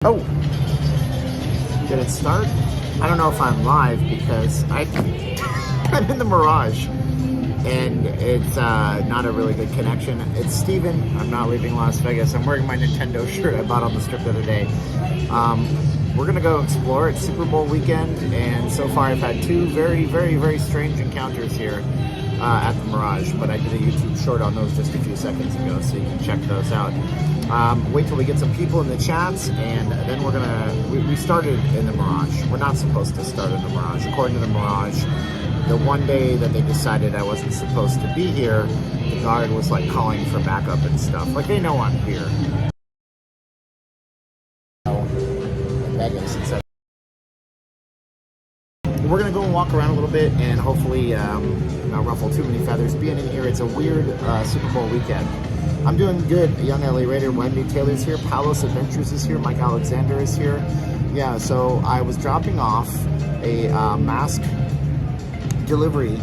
Oh, did it start? I don't know if I'm live because I'm in the Mirage and it's not a really good connection. It's Steven. I'm not leaving Las Vegas. I'm wearing my Nintendo shirt I bought on the strip the other day. We're gonna go explore. It's Super Bowl weekend, and so far I've had two very strange encounters here at the Mirage, but I did a YouTube short on those just a few seconds ago, so you can check those out. Wait till we get some people in the chats, and then we're gonna, we started in the Mirage. We're not supposed to start in the Mirage. According to the Mirage, the one day that they decided I wasn't supposed to be here, the guard was like calling for backup and stuff. Like, they know I'm here. We're gonna go and walk around a little bit and hopefully not ruffle too many feathers. Being in here, it's a weird Super Bowl weekend. I'm doing good. Young LA Raider, Wendy Taylor's here. Palazzo Adventures is here. Mike Alexander is here. Yeah, so I was dropping off a mask delivery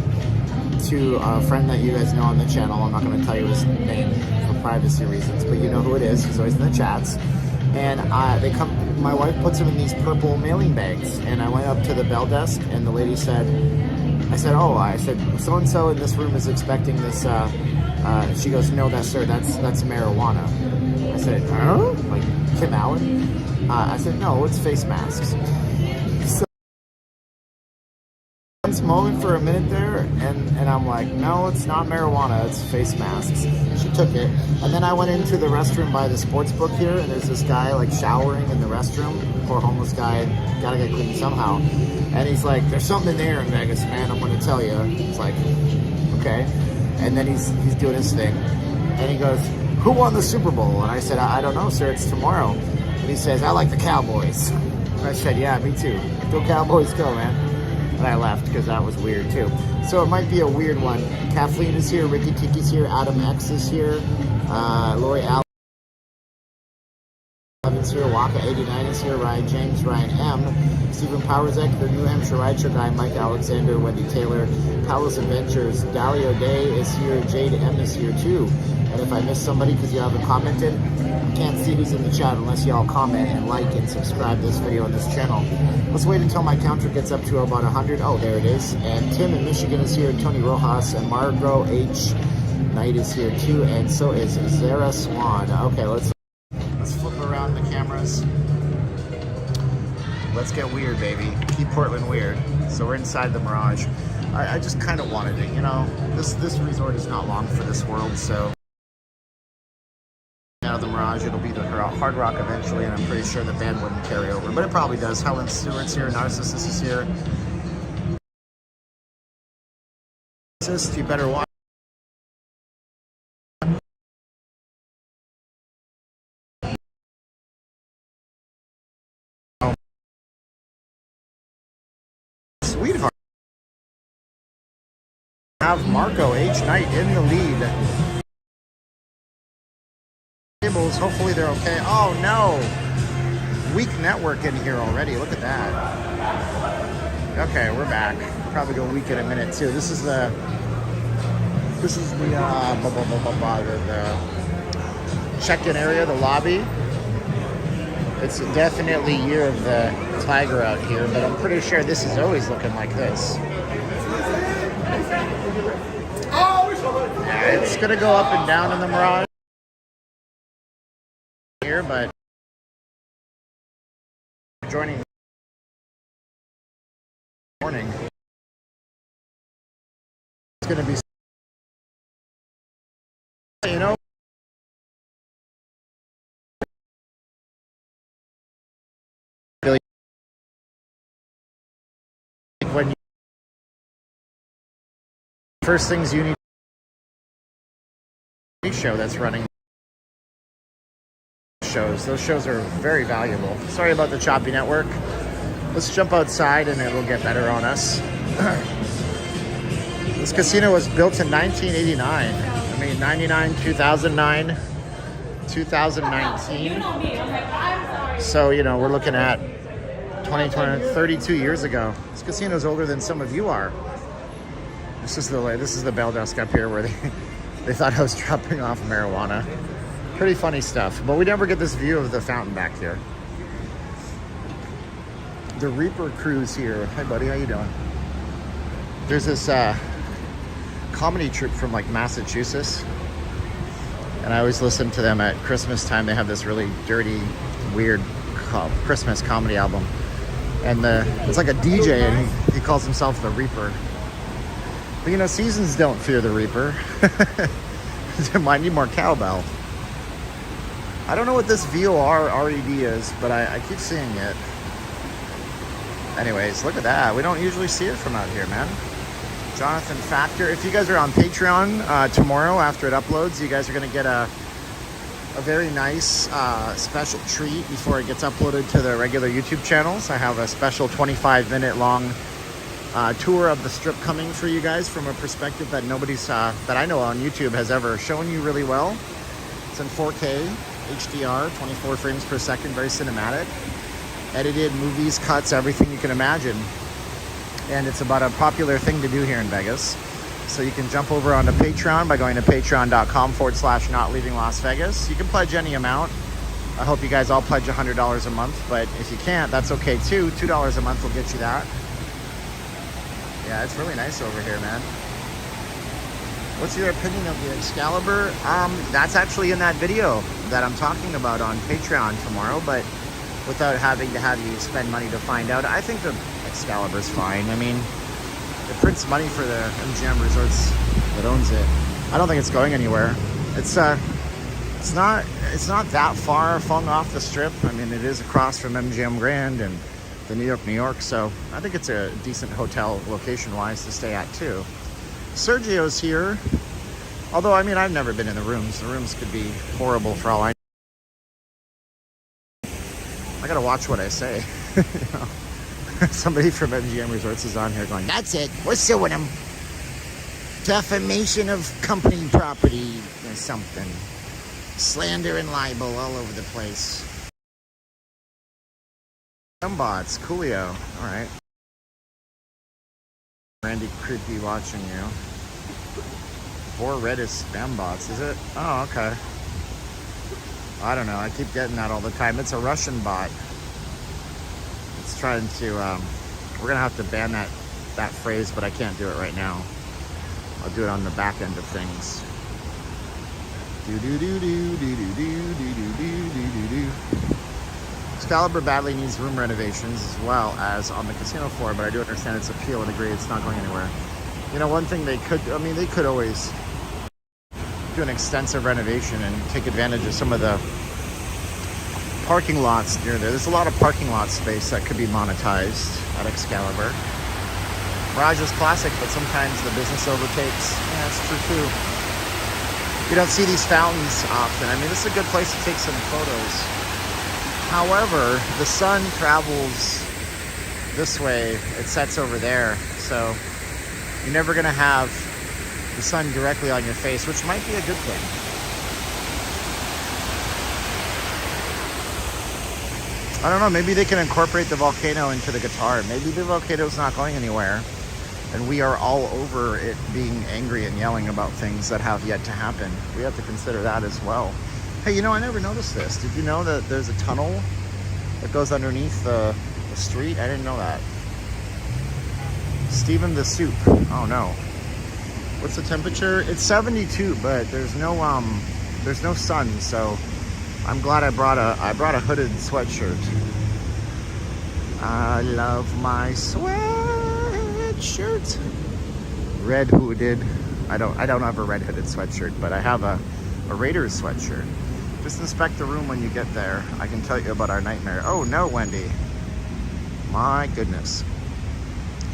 to a friend that you guys know on the channel. I'm not going to tell you his name for privacy reasons, but you know who it is. He's always in the chats. And they come. My wife puts them in these purple mailing bags, and I went up to the bell desk, and the lady said, I said, so-and-so in this room is expecting this. She goes, no, that's marijuana. I said, huh? Like Tim Allen? I said, no, it's face masks. So I was mulling for a minute there, and I'm like, no, it's not marijuana, it's face masks. She took it, and then I went into the restroom by the sports book here, and there's this guy like showering in the restroom. Poor homeless guy, gotta get clean somehow. And he's like, there's something in there in Vegas, man, I'm gonna tell you. It's like, okay. And then he's doing his thing, and he goes, who won the Super Bowl? And I said, I don't know, sir, it's tomorrow. And he says, I like the Cowboys. And I said, yeah, me too. Go Cowboys, go, man. And I left because that was weird too. So it might be a weird one. Kathleen is here, Ricky Tiki's here, Adam X is here, Lori Allen is here, Waka 89 is here, Ryan James, Ryan M, Stephen Powerzek, the New Hampshire Rideshare guy, Mike Alexander, Wendy Taylor, Palace Adventures, Dalio Day is here, Jade M is here too. And if I missed somebody because you haven't commented, I can't see who's in the chat unless y'all comment and like and subscribe this video on this channel. Let's wait until my counter gets up to about 100. Oh, there it is. And Tim in Michigan is here, Tony Rojas, and Margot H. Knight is here too, and so is Zara Swan. Okay, let's flip around the cameras. Let's get weird, baby. Keep Portland weird. So we're inside the Mirage. I just kind of wanted it, you know. This resort is not long for this world, so out of the Mirage, it'll be the Hard Rock eventually, and I'm pretty sure the band wouldn't carry over, but it probably does. Helen Stewart's here, Narcissus is here. You better watch. Sweetheart. Have Marco H. Knight in the lead. Hopefully they're okay. Oh no! Weak network in here already. Look at that. Okay, we're back. Probably go weak in a minute too. This is the check-in area, the lobby. It's definitely year of the tiger out here, but I'm pretty sure this is always looking like this. Yeah, it's gonna go up and down in the Mirage here, but joining morning, it's gonna be, you know, really when you, first things you need show that's running. Those shows are very valuable. Sorry about the choppy network. Let's jump outside and it'll get better on us. This casino was built in 1989. I mean, 99, 2009, 2019. So, you know, we're looking at 2020, 32 years ago. This casino's older than some of you are. This is the bell desk up here where they thought I was dropping off marijuana. Pretty funny stuff, but we never get this view of the fountain back here. the Reaper cruise here. Hi, buddy. How you doing? There's this comedy troupe from like Massachusetts, and I always listen to them at Christmas time. They have this really dirty, weird Christmas comedy album, and it's like a DJ, and he calls himself the Reaper. But you know, seasons don't fear the Reaper. Might need more cowbell. I don't know what this VOR RED is, but I keep seeing it. Anyways, look at that. We don't usually see it from out here, man. Jonathan Factor. If you guys are on Patreon tomorrow after it uploads, you guys are going to get a very nice special treat before it gets uploaded to the regular YouTube channels. I have a special 25-minute long tour of the strip coming for you guys from a perspective that nobody's, that I know on YouTube has ever shown you really well. It's in 4K. HDR, 24 frames per second, very cinematic. Edited movies, cuts, everything you can imagine. And it's about a popular thing to do here in Vegas. So you can jump over onto Patreon by going to patreon.com/notleavinglasvegas. You can pledge any amount. I hope you guys all pledge $100 a month, but if you can't, that's okay too. $2 a month will get you that. Yeah, it's really nice over here, man. What's your opinion of the Excalibur? That's actually in that video that I'm talking about on Patreon tomorrow, but without having to have you spend money to find out. I think the Excalibur's fine. I mean, it prints money for the MGM Resorts that owns it. I don't think it's going anywhere. It's not that far flung off the strip. I mean, it is across from MGM Grand and the New York, so I think it's a decent hotel location-wise to stay at too. Sergio's here, although I mean I've never been in the rooms. The rooms could be horrible for all I know. I gotta watch what I say. You know? Somebody from MGM Resorts is on here going, "That's it, we're suing them. Defamation of company property or something. Slander and libel all over the place." Bots, coolio. All right. Randy Creepy watching you. 4 Reddit spam bots, is it? Oh, okay. I don't know. I keep getting that all the time. It's a Russian bot. It's trying to, we're going to have to ban that phrase, but I can't do it right now. I'll do it on the back end of things. Excalibur badly needs room renovations as well as on the casino floor, but I do understand its appeal and agree it's not going anywhere. You know, one thing they could always do an extensive renovation and take advantage of some of the parking lots near there. There's a lot of parking lot space that could be monetized at Excalibur. Mirage is classic, but sometimes the business overtakes. Yeah, that's true too. You don't see these fountains often. I mean, this is a good place to take some photos. However, the sun travels this way, it sets over there, so you're never going to have the sun directly on your face, which might be a good thing. I don't know, maybe they can incorporate the volcano into the guitar. Maybe the volcano's not going anywhere, and we are all over it being angry and yelling about things that have yet to happen. We have to consider that as well. Hey, you know, I never noticed this. Did you know that there's a tunnel that goes underneath the street? I didn't know that. Steven the Soup. Oh no. What's the temperature? It's 72, but there's no sun, so I'm glad I brought a hooded sweatshirt. I love my sweatshirt. Red hooded. I don't have a red hooded sweatshirt, but I have a Raiders sweatshirt. Just inspect the room when you get there. I can tell you about our nightmare. Oh no, Wendy. My goodness.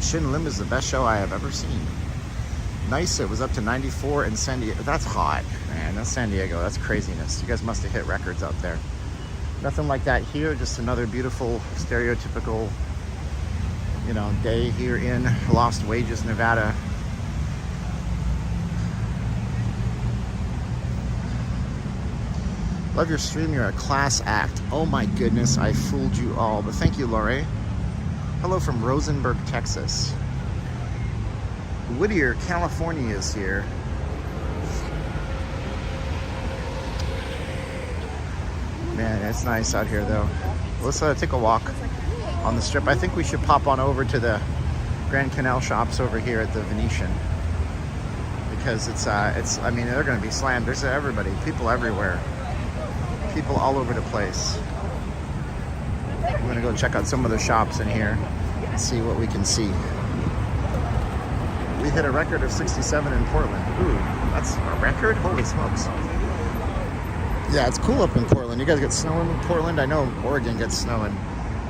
Shin Lim is the best show I have ever seen. Nice, it was up to 94 in San Diego. That's hot, man. That's San Diego. That's craziness. You guys must have hit records out there. Nothing like that here. Just another beautiful, stereotypical, you know, day here in Lost Wages, Nevada. Love your stream. You're a class act. Oh my goodness, I fooled you all. But thank you, Lori. Hello from Rosenberg, Texas. Whittier, California is here. Man, it's nice out here though. Let's take a walk. on the strip. I think we should pop on over to the Grand Canal shops over here at the Venetian, because it's I mean, they're going to be slammed. There's everybody, people everywhere, people all over the place. I'm going to go check out some of the shops in here and see what we can see. We hit a record of 67 in Portland. Ooh, that's a record? Holy smokes. Yeah, it's cool up in Portland. You guys get snow in Portland? I know Oregon gets snow, and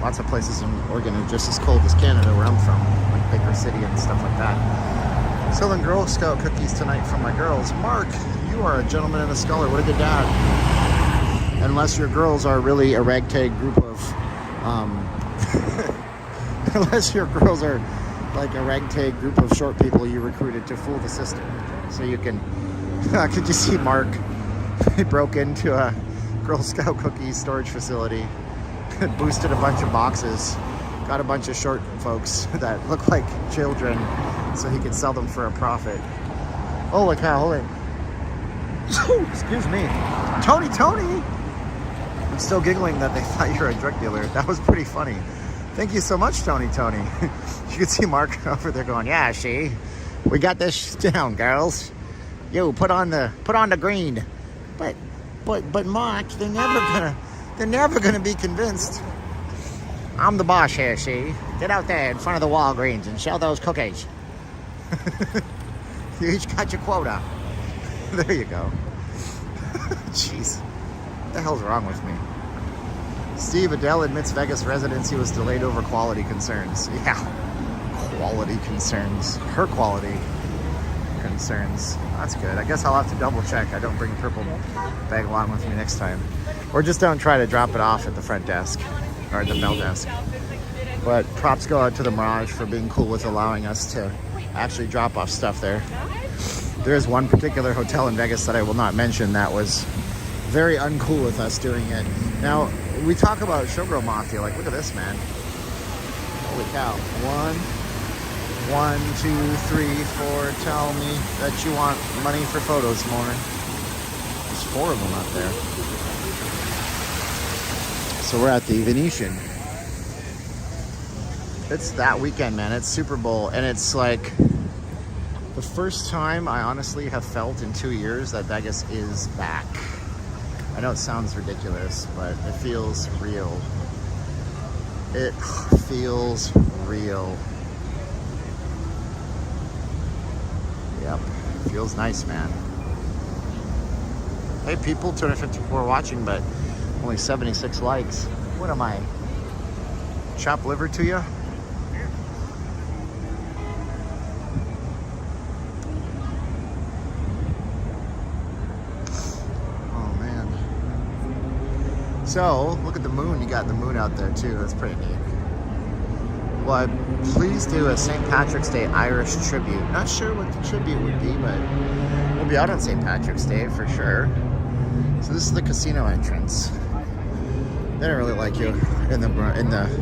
lots of places in Oregon are just as cold as Canada, where I'm from, like Baker City and stuff like that. Selling Girl Scout cookies tonight from my girls. Mark, you are a gentleman and a scholar. What a good dad. Unless your girls are really a ragtag group of, unless your girls are like a ragtag group of short people you recruited to fool the system. So you can, could you see Mark? He broke into a Girl Scout cookie storage facility, boosted a bunch of boxes, got a bunch of short folks that look like children so he could sell them for a profit. Holy cow, holy. Excuse me. Tony! I'm still giggling that they thought you were a drug dealer. That was pretty funny. Thank you so much, Tony. You can see Mark over there going, yeah, see, we got this down, girls. Yo, put on the green. But Mark, they're never gonna be convinced. I'm the boss here, see? Get out there in front of the Walgreens and sell those cookies. You each got your quota. There you go. Jeez, what the hell's wrong with me? Steve Adele admits Vegas residency was delayed over quality concerns. Yeah, quality concerns. Her quality concerns. That's good. I guess I'll have to double check. I don't bring purple bag along with me next time. Or just don't try to drop it off at the front desk or the bell desk. But props go out to the Mirage for being cool with allowing us to actually drop off stuff there. There is one particular hotel in Vegas that I will not mention that was very uncool with us doing it. Now, we talk about Showgirl Mafia. Like, look at this, man. Holy cow. 1, 2, 3, 4. Tell me that you want money for photos more. There's 4 of them out there. So we're at the Venetian. It's that weekend, man. It's Super Bowl, and it's like the first time I honestly have felt in 2 years that Vegas is back. I know it sounds ridiculous, but it feels real. It feels real. Yep, feels nice, man. Hey people, 254 watching, but only 76 likes. What am I? Chop liver to you? Oh man. So, look at the moon. You got the moon out there too. That's pretty neat. Well, please do a St. Patrick's Day Irish tribute. Not sure what the tribute would be, but we'll be out on St. Patrick's Day for sure. So this is the casino entrance. They don't really like you in the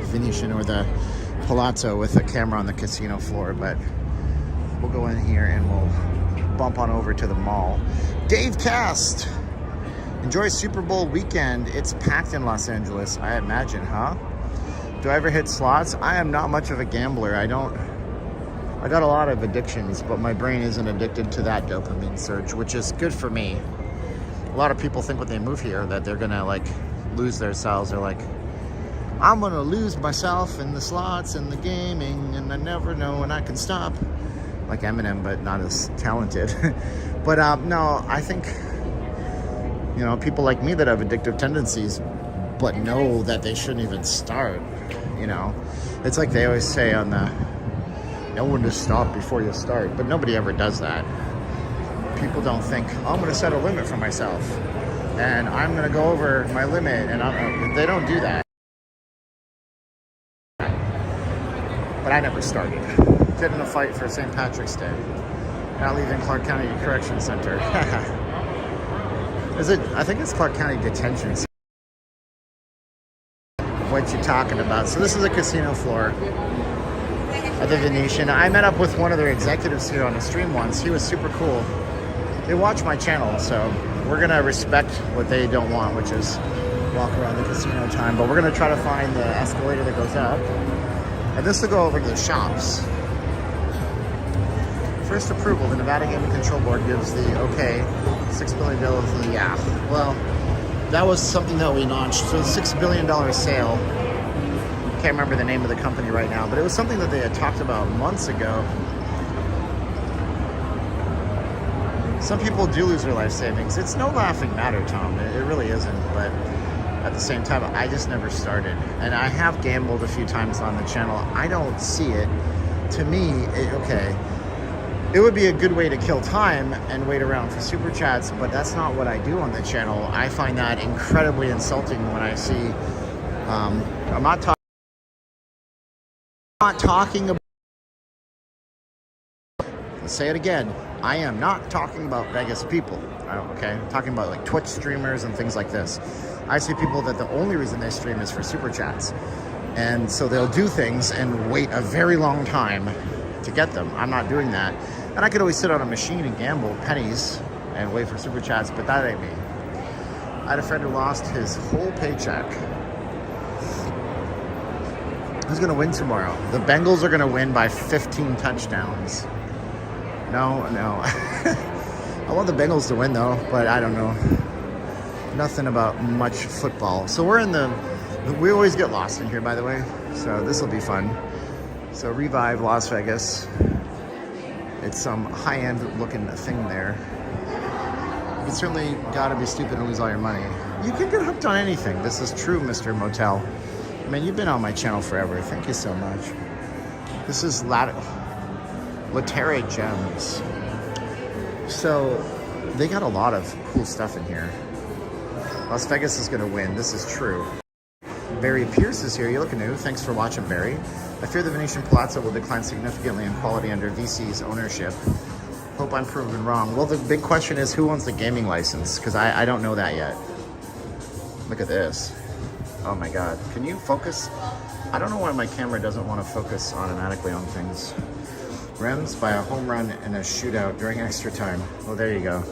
Venetian or the Palazzo with a camera on the casino floor, but we'll go in here and we'll bump on over to the mall. Dave Cast! Enjoy Super Bowl weekend. It's packed in Los Angeles, I imagine, huh? Do I ever hit slots? I am not much of a gambler. I got a lot of addictions, but my brain isn't addicted to that dopamine surge, which is good for me. A lot of people think when they move here that they're gonna like lose themselves. They're like, I'm gonna lose myself in the slots and the gaming, and I never know when I can stop. Like Eminem, but not as talented. But no, I think, you know, people like me that have addictive tendencies, but know that they shouldn't even start. You know, it's like they always say on the, know when to stop before you start, but nobody ever does that. People don't think, oh, I'm going to set a limit for myself, and I'm going to go over my limit, and they don't do that. But I never started. Get in a fight for St. Patrick's Day. Not leaving Clark County Correction Center. Is it? I think it's Clark County Detention Center. What you talking about? So this is a casino floor at the Venetian. I met up with one of their executives here on a stream once. He was super cool. They watch my channel, so we're gonna respect what they don't want, which is walk around the casino time, but we're gonna try to find the escalator that goes up. And this will go over to the shops. First approval, the Nevada Gaming Control Board gives the okay. $6 billion, yeah. Well, that was something that we launched. So $6 billion sale. Can't remember the name of the company right now, but it was something that they had talked about months ago. Some people do lose their life savings. It's no laughing matter, Tom. It really isn't, but at the same time, I just never started. And I have gambled a few times on the channel. I don't see it. To me, okay, it would be a good way to kill time and wait around for super chats, but that's not what I do on the channel. I find that incredibly insulting when I see, I'm not talking about, let's say it again, I am not talking about Vegas people, okay? I'm talking about like Twitch streamers and things like this. I see people that the only reason they stream is for super chats. And so they'll do things and wait a very long time to get them. I'm not doing that. And I could always sit on a machine and gamble pennies and wait for super chats, but that ain't me. I had a friend who lost his whole paycheck. Who's gonna win tomorrow? The Bengals are gonna win by 15 touchdowns. No. I want the Bengals to win though, but I don't know. Nothing about much football. So we always get lost in here, by the way. So this will be fun. So Revive Las Vegas. It's some high-end looking thing there. You certainly gotta be stupid and lose all your money. You can get hooked on anything. This is true, Mr. Motel. I mean, you've been on my channel forever. Thank you so much. This is Laterra Gems. So they got a lot of cool stuff in here. Las Vegas is gonna win. This is true. Barry Pierce is here. You look new. Thanks for watching, Barry. I fear the Venetian Palazzo will decline significantly in quality under VC's ownership. Hope I'm proven wrong. Well, the big question is who owns the gaming license? Because I don't know that yet. Look at this. Oh my God. Can you focus? I don't know why my camera doesn't want to focus automatically on things. Rams by a home run and a shootout during extra time. Well, there you go.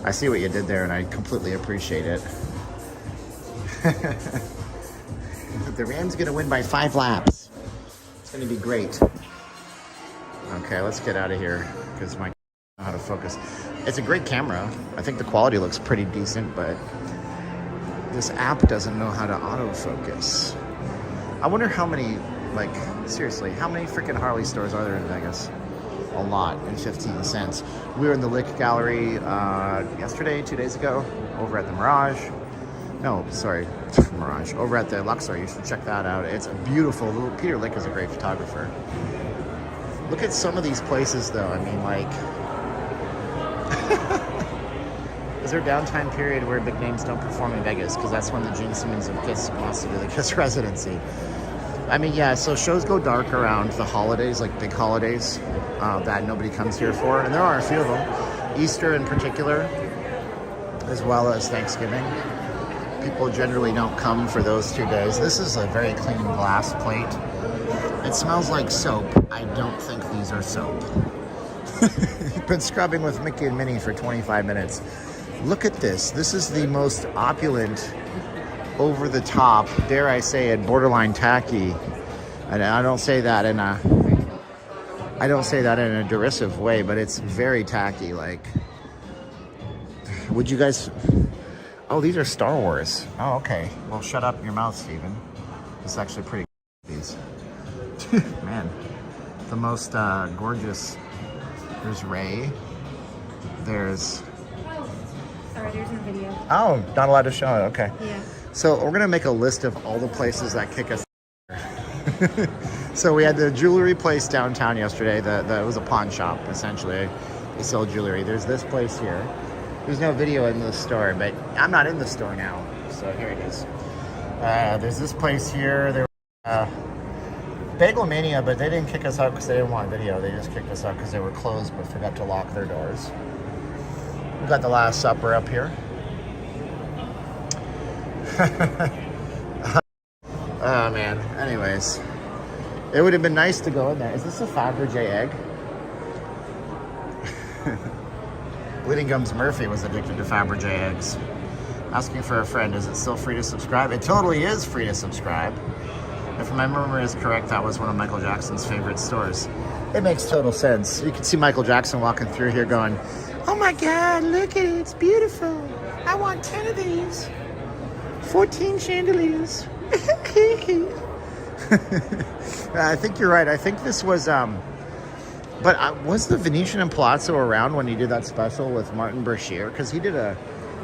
I see what you did there and I completely appreciate it. The Rams gonna win by 5 laps. It's gonna be great. Okay, let's get out of here because my I don't know how to focus. It's a great camera. I think the quality looks pretty decent, but this app doesn't know how to autofocus. I wonder how many, like, seriously, how many freaking Harley stores are there in Vegas? A lot, and 15 cents. We were in the Linq gallery yesterday, 2 days ago, over at the Mirage. No, sorry, Mirage. Over at the Luxor, you should check that out. It's beautiful. Peter Linq is a great photographer. Look at some of these places, though. I mean, like, is there a downtime period where big names don't perform in Vegas? Because that's when the Gene Simmons of Kiss wants to do the Kiss residency. I mean, yeah, so shows go dark around the holidays, like big holidays that nobody comes here for. And there are a few of them. Easter in particular, as well as Thanksgiving. People generally don't come for those 2 days. This is a very clean glass plate. It smells like soap. I don't think these are soap. Been scrubbing with Mickey and Minnie for 25 minutes. Look at this. This is the most opulent, over the top, dare I say it, borderline tacky. And I don't say that in a derisive way, but it's very tacky. Like, would you guys? Oh, these are Star Wars. Oh, okay. Well, shut up your mouth, Steven. It's actually pretty cool, these. Man, the most gorgeous. There's Rey. There's. Sorry, there's no video. Oh, not allowed to show it. Okay. Yeah. So we're gonna make a list of all the places that kick us. So we had the jewelry place downtown yesterday. It was a pawn shop essentially. They sell jewelry. There's this place here. There's no video in the store, but I'm not in the store now. So here it is. There's this place here. There was Bagel Mania, but they didn't kick us out because they didn't want video. They just kicked us out because they were closed but forgot to lock their doors. We've got the Last Supper up here. Oh man. Anyways, it would have been nice to go in there. Is this a Fabergé egg? Bleeding Gums Murphy was addicted to Fabergé eggs. Asking for a friend. Is it still free to subscribe? It totally is free to subscribe. If my memory is correct, that was one of Michael Jackson's favorite stores. It makes total sense. You can see Michael Jackson walking through here going, oh my God, look at it, it's beautiful. I want 10 of these. 14 chandeliers. I think you're right. I think this was, was the Venetian and Palazzo around when he did that special with Martin Brashear? Because he did a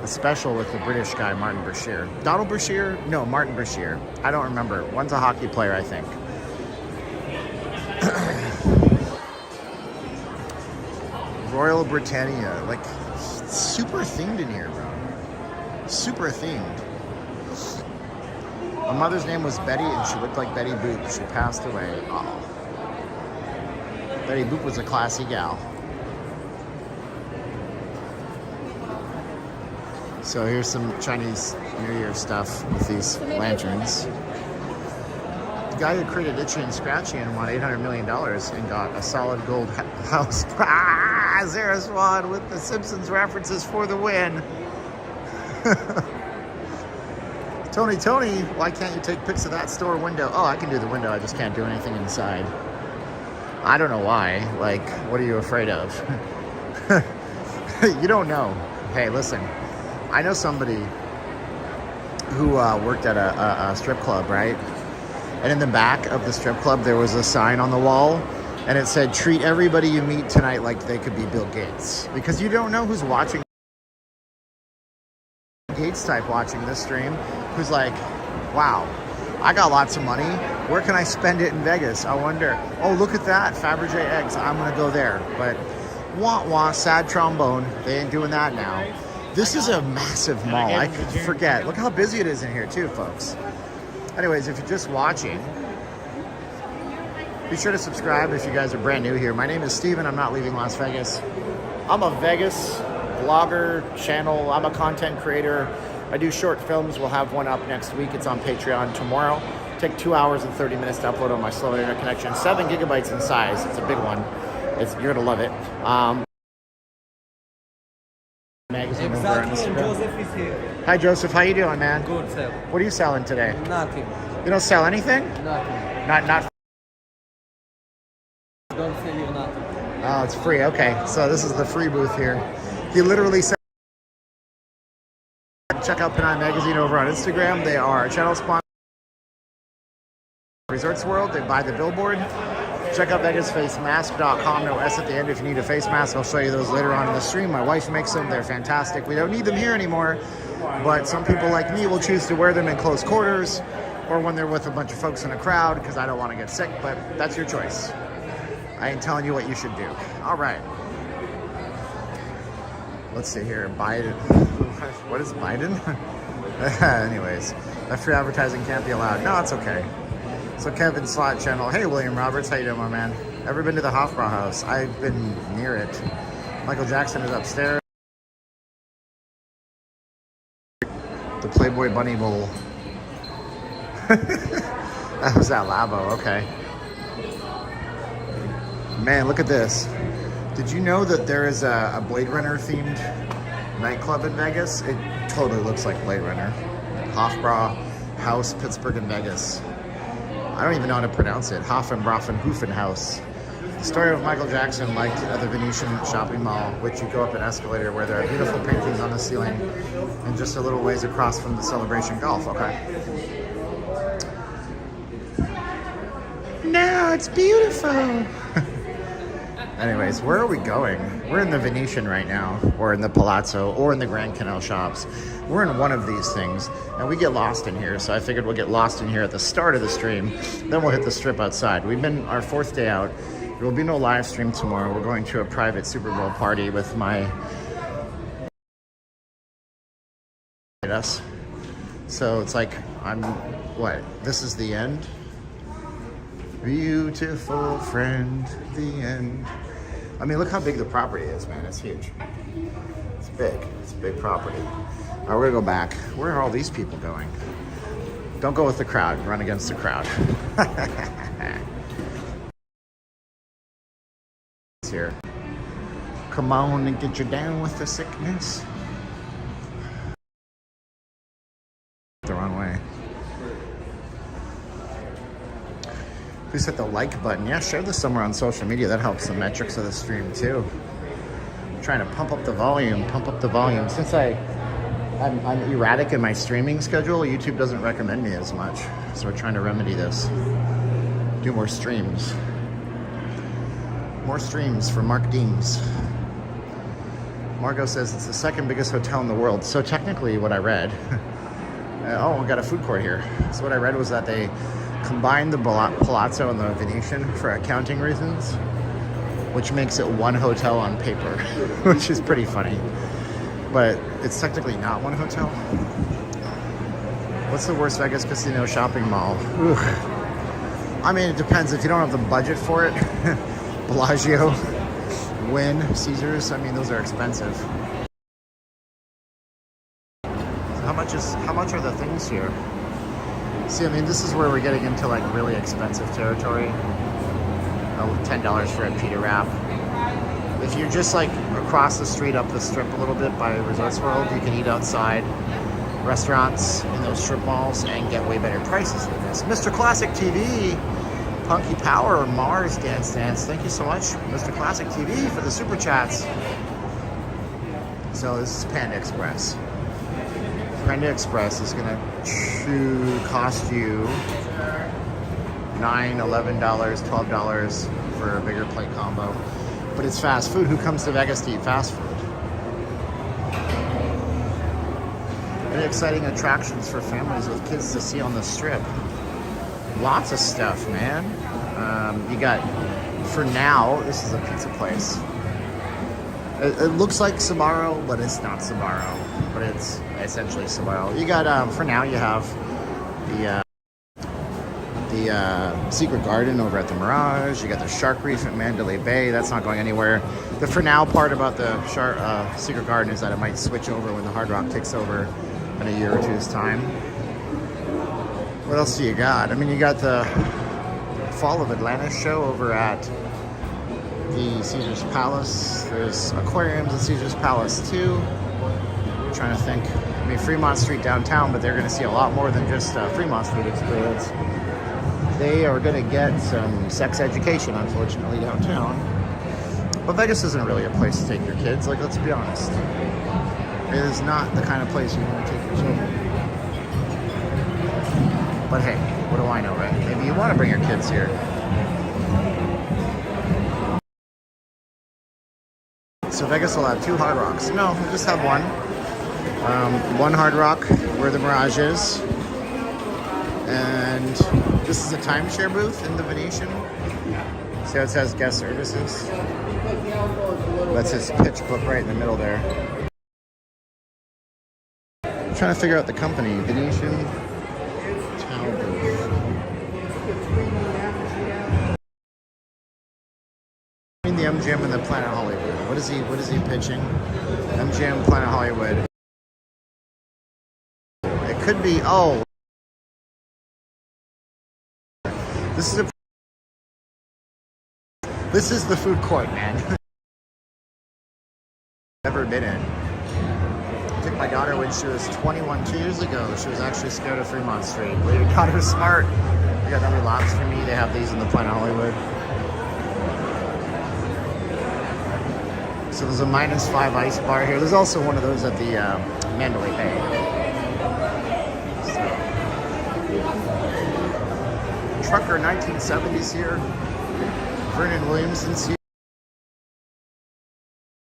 special with the British guy, Martin Brashear. Donald Brashear? No, Martin Brashear. I don't remember. One's a hockey player, I think. Royal Britannia. Like, super themed in here, bro. Super themed. My mother's name was Betty, and she looked like Betty Boop. She passed away. Oh. Betty Boop was a classy gal. So here's some Chinese New Year stuff with these lanterns. The guy who created Itchy and Scratchy and won $800 million and got a solid gold house. Zara Swan with the Simpsons references for the win. Tony, why can't you take pics of that store window? Oh, I can do the window. I just can't do anything inside. I don't know why. Like, what are you afraid of? You don't know. Hey, listen. I know somebody who worked at a strip club, right? And in the back of the strip club, there was a sign on the wall, and it said, treat everybody you meet tonight like they could be Bill Gates. Because you don't know who's watching. Gates type watching this stream, who's like, wow, I got lots of money. Where can I spend it in Vegas? I wonder. Oh, look at that. Fabergé eggs. I'm going to go there. But wah, sad trombone. They ain't doing that now. This is a massive mall. I forget. Look how busy it is in here too, folks. Anyways, if you're just watching, be sure to subscribe if you guys are brand new here. My name is Steven. I'm not leaving Las Vegas. I'm a Vegas vlogger channel. I'm a content creator. I do short films. We'll have one up next week. It's on Patreon tomorrow. Take 2 hours and 30 minutes to upload on my slow internet connection. 7 gigabytes in size. It's a big one. You're gonna love it. Magazine Exactly, and Joseph is here. Hi Joseph, how you doing, man? Good, sir. What are you selling today? Nothing. You don't sell anything? Nothing. Not. Don't sell you nothing. Oh, it's free. Okay, so this is the free booth here. He literally said, check out Panay Magazine over on Instagram. They are a channel sponsor. Resorts World. They buy the billboard. Check out VegasFaceMask.com. No S at the end if you need a face mask. I'll show you those later on in the stream. My wife makes them. They're fantastic. We don't need them here anymore, but some people like me will choose to wear them in close quarters or when they're with a bunch of folks in a crowd because I don't want to get sick, but that's your choice. I ain't telling you what you should do. All right. Let's see here. Biden. What is Biden? Anyways, that free advertising can't be allowed. No, it's okay. So Kevin Slot Channel. Hey, William Roberts. How you doing, my man? Ever been to the Hofbrauhaus? I've been near it. Michael Jackson is upstairs. The Playboy Bunny Bowl. That was at Labo. Okay. Man, look at this. Did you know that there is a Blade Runner themed nightclub in Vegas? It totally looks like Blade Runner. Hofbrauhaus, Pittsburgh and Vegas. I don't even know how to pronounce it. Hoffenhofen-Hufenhaus. The story of Michael Jackson liked the Venetian shopping mall, which you go up an escalator where there are beautiful paintings on the ceiling and just a little ways across from the Celebration Golf, okay? No, it's beautiful. Anyways, where are we going? We're in the Venetian right now, or in the Palazzo, or in the Grand Canal shops. We're in one of these things, and we get lost in here, so I figured we'll get lost in here at the start of the stream, then we'll hit the strip outside. We've been our 4th day out. There will be no live stream tomorrow. We're going to a private Super Bowl party with my... So it's like, this is the end? Beautiful friend, the end. I mean, look how big the property is, man. It's huge. It's big. It's a big property. All right, we're gonna go back. Where are all these people going? Don't go with the crowd. Run against the crowd. Here. Come on and get you down with the sickness. Please hit the like button. Yeah, share this somewhere on social media. That helps the metrics of the stream too. I'm trying to pump up the volume, Since I'm erratic in my streaming schedule, YouTube doesn't recommend me as much. So we're trying to remedy this. Do more streams. More streams for Mark Deems. Margot says it's the second biggest hotel in the world. So technically what I read, oh, we got a food court here. So what I read was that they combined the Palazzo and the Venetian for accounting reasons, which makes it one hotel on paper, which is pretty funny. But it's technically not one hotel. What's the worst Vegas casino shopping mall? Ugh. I mean, it depends. If you don't have the budget for it, Palazzo, Wynn, Caesars, I mean, those are expensive. How much are the things here? See, I mean, this is where we're getting into like really expensive territory. $10 for a pita wrap. If you're just like across the street up the strip a little bit by Resorts World, you can eat outside restaurants in those strip malls and get way better prices than this. Mr. Classic TV, Punky Power, Mars Dance Dance, thank you so much, Mr. Classic TV, for the super chats. So this is Panda Express. Panda Express is gonna cost you $9, $11, $12 for a bigger plate combo. But it's fast food. Who comes to Vegas to eat fast food? Any exciting attractions for families with kids to see on the strip? Lots of stuff, man. You got, for now, this is a pizza place. It looks like Sbarro, but it's not Sbarro. But it's essentially Sbarro. You got, for now, you have the Secret Garden over at the Mirage. You got the Shark Reef at Mandalay Bay. That's not going anywhere. The for now part about the Secret Garden is that it might switch over when the Hard Rock takes over in a year or two's time. What else do you got? I mean, you got the Fall of Atlantis show over at the Caesars Palace. There's aquariums at Caesars Palace too. I'm trying to think. I mean, Fremont Street downtown, but they're going to see a lot more than just Fremont Street experience. They are going to get some sex education, unfortunately, downtown. But Vegas isn't really a place to take your kids. Like, let's be honest. It is not the kind of place you want to take your children. But hey, what do I know, right? Maybe you want to bring your kids here. So Vegas will have 2 Hard Rocks. No, we'll just have one. One Hard Rock where the Mirage is. And this is a timeshare booth in the Venetian. See how it says guest services? That's his pitch book right in the middle there. I'm trying to figure out the company. Venetian Towel Booth. Between the MGM and the Planet Hollywood. What is he pitching? MGM, Planet Hollywood. It could be, oh. This is the food court, man. Never been in. I took my daughter when she was 21 2 years ago. She was actually scared of Fremont Street. Well, your daughter's smart. You got any lobs for me? They have these in the Planet Hollywood. So there's a -5 ice bar here. There's also one of those at the Mandalay Bay. Trucker 1970s here. Vernon Williamson's here.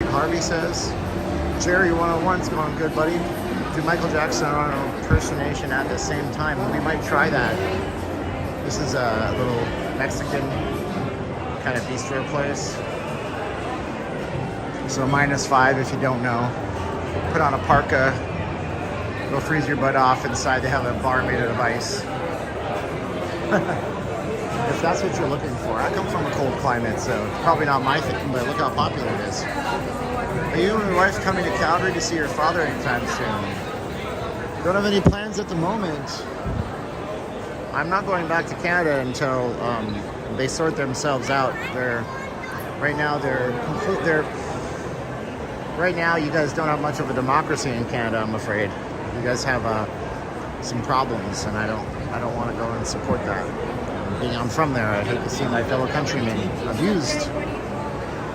Harvey says. Jerry 101's going good, buddy. Do Michael Jackson on an impersonation at the same time? We might try that. This is a little Mexican kind of bistro place. So -5 if you don't know. Put on a parka. Go freeze your butt off inside. They have a bar made out of ice. If that's what you're looking for. I come from a cold climate, so it's probably not my thing, but look how popular it is. Are you and your wife coming to Calgary to see your father anytime soon? Don't have any plans at the moment. I'm not going back to Canada until they sort themselves out. Right now you guys don't have much of a democracy in Canada, I'm afraid. You guys have some problems, and I don't want to go and support that. being I'm from there. I hate to see my fellow countrymen abused.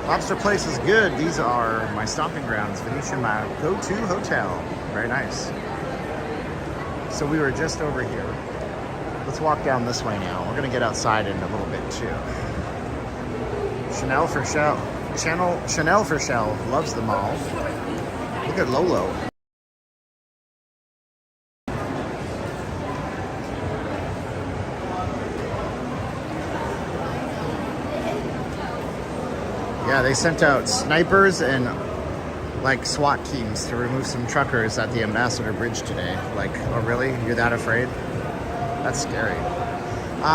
Lobster Place is good. These are my stomping grounds. Venetian, my go-to hotel. Very nice. So we were just over here. Let's walk down this way now. We're gonna get outside in a little bit too. Chanel for Shell loves the mall. Look at Lolo. Yeah, they sent out snipers and like SWAT teams to remove some truckers at the Ambassador Bridge today. Like, oh really? You're that afraid? That's scary.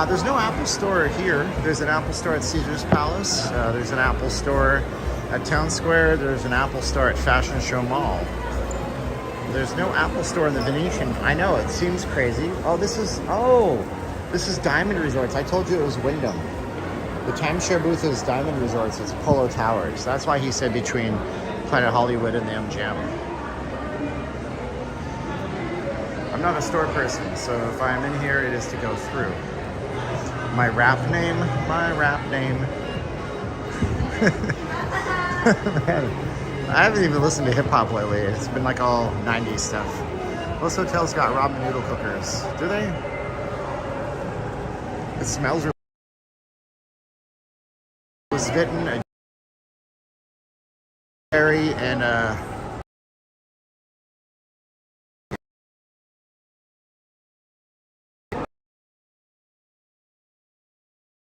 There's no Apple Store here. There's an Apple Store at Caesar's Palace. There's an Apple Store at Town Square. There's an Apple Store at Fashion Show Mall. There's no Apple Store in the Venetian. I know, it seems crazy. This is Diamond Resorts. I told you it was Wyndham. The timeshare booth is Diamond Resorts. It's Polo Towers. That's why he said between Planet Hollywood and the MGM. I'm not a store person, so if I'm in here, it is to go through. My rap name. Man, I haven't even listened to hip hop lately. It's been like all 90s stuff. Most hotels got ramen noodle cookers. Do they? It smells really. Was bitten a berry and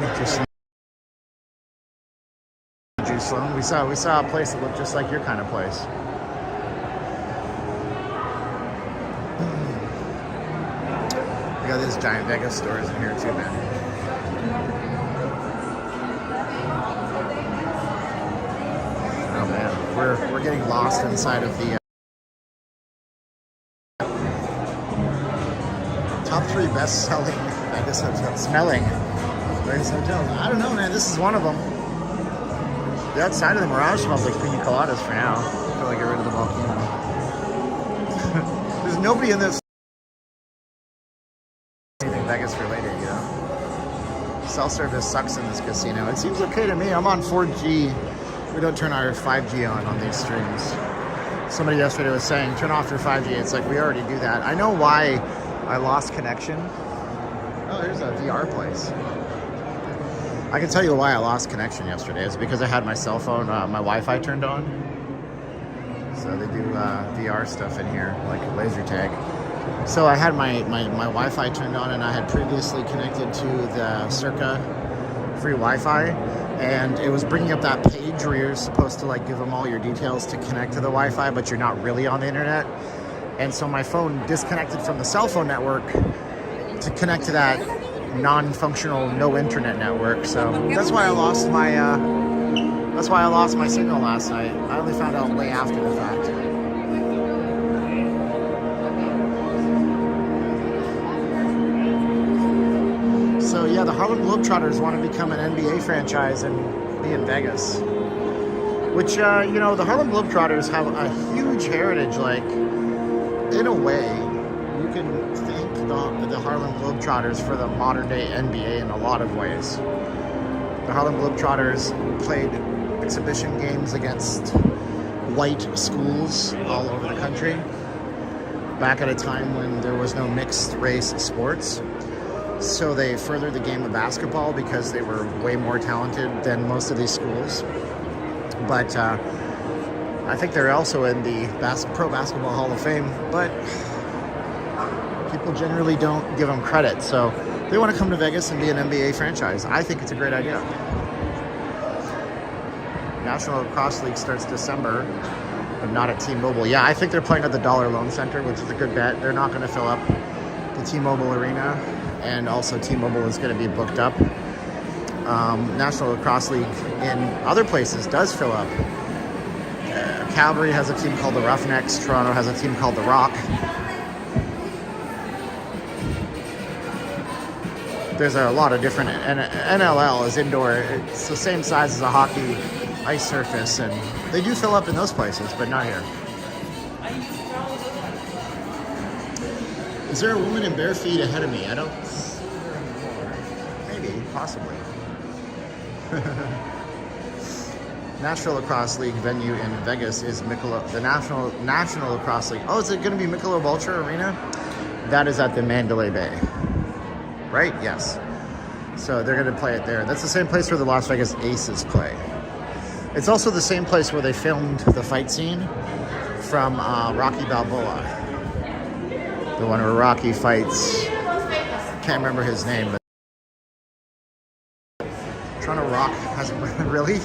just juice loan. We saw a place that looked just like your kind of place. We got these giant Vegas stores in here too, man. Oh man, we're getting lost inside of the top 3 best-selling Vegas hotels. Vegas hotels. I don't know, man. This is one of them. The outside of the Mirage smells like pina coladas for now. Until I get rid of the volcano. There's nobody in this. Anything Vegas related, you know. Self-service sucks in this casino. It seems okay to me. I'm on 4G. We don't turn our 5G on these streams. Somebody yesterday was saying, turn off your 5G. It's like, we already do that. I know why I lost connection. Oh, there's a VR place. I can tell you why I lost connection yesterday. It's because I had my cell phone, my Wi-Fi turned on. So they do VR stuff in here, like laser tag. So I had my Wi-Fi turned on, and I had previously connected to the Circa free Wi-Fi, and it was bringing up that page where you're supposed to like give them all your details to connect to the Wi-Fi, but you're not really on the internet. And so my phone disconnected from the cell phone network to connect to that non-functional no internet network. So that's why I lost my signal last night. I only found out way after the fact. So yeah, the Harlem Globetrotters want to become an NBA franchise and be in Vegas. Which, you know, the Harlem Globetrotters have a huge heritage. Like, in a way, you can thank the Harlem Globetrotters for the modern day NBA in a lot of ways. The Harlem Globetrotters played exhibition games against white schools all over the country back at a time when there was no mixed race sports. So they furthered the game of basketball because they were way more talented than most of these schools. But I think they're also in the Pro Basketball Hall of Fame, but people generally don't give them credit. So they want to come to Vegas and be an NBA franchise. I think it's a great idea. National Lacrosse League starts December, but not at T-Mobile. Yeah, I think they're playing at the Dollar Loan Center, which is a good bet. They're not going to fill up the T-Mobile Arena, and also T-Mobile is going to be booked up. National Lacrosse League in other places does fill up. Calgary has a team called the Roughnecks. Toronto has a team called the Rock. There's a lot of different, and NLL is indoor. It's the same size as a hockey ice surface, and they do fill up in those places, but not here. Is there a woman in bare feet ahead of me? I don't. Maybe. possibly? National Lacrosse League venue in Vegas is the National Lacrosse League. Oh, is it going to be Michelob Ultra Arena? That is at the Mandalay Bay, right? Yes. So they're going to play it there. That's the same place where the Las Vegas Aces play. It's also the same place where they filmed the fight scene from Rocky Balboa. The one where Rocky fights, can't remember his name, but Toronto Rock hasn't really?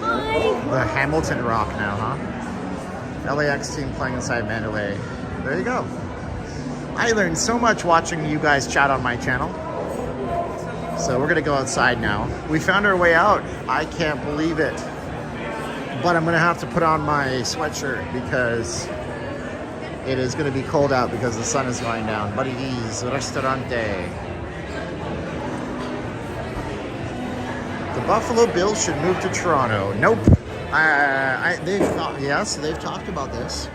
The Hamilton Rock now, huh? LAX team playing inside Mandalay. There you go. I learned so much watching you guys chat on my channel. So we're gonna go outside now. We found our way out. I can't believe it. But I'm gonna have to put on my sweatshirt because it is gonna be cold out because the sun is going down. Buddy's Restaurante. The Buffalo Bills should move to Toronto. Nope. They've talked about this,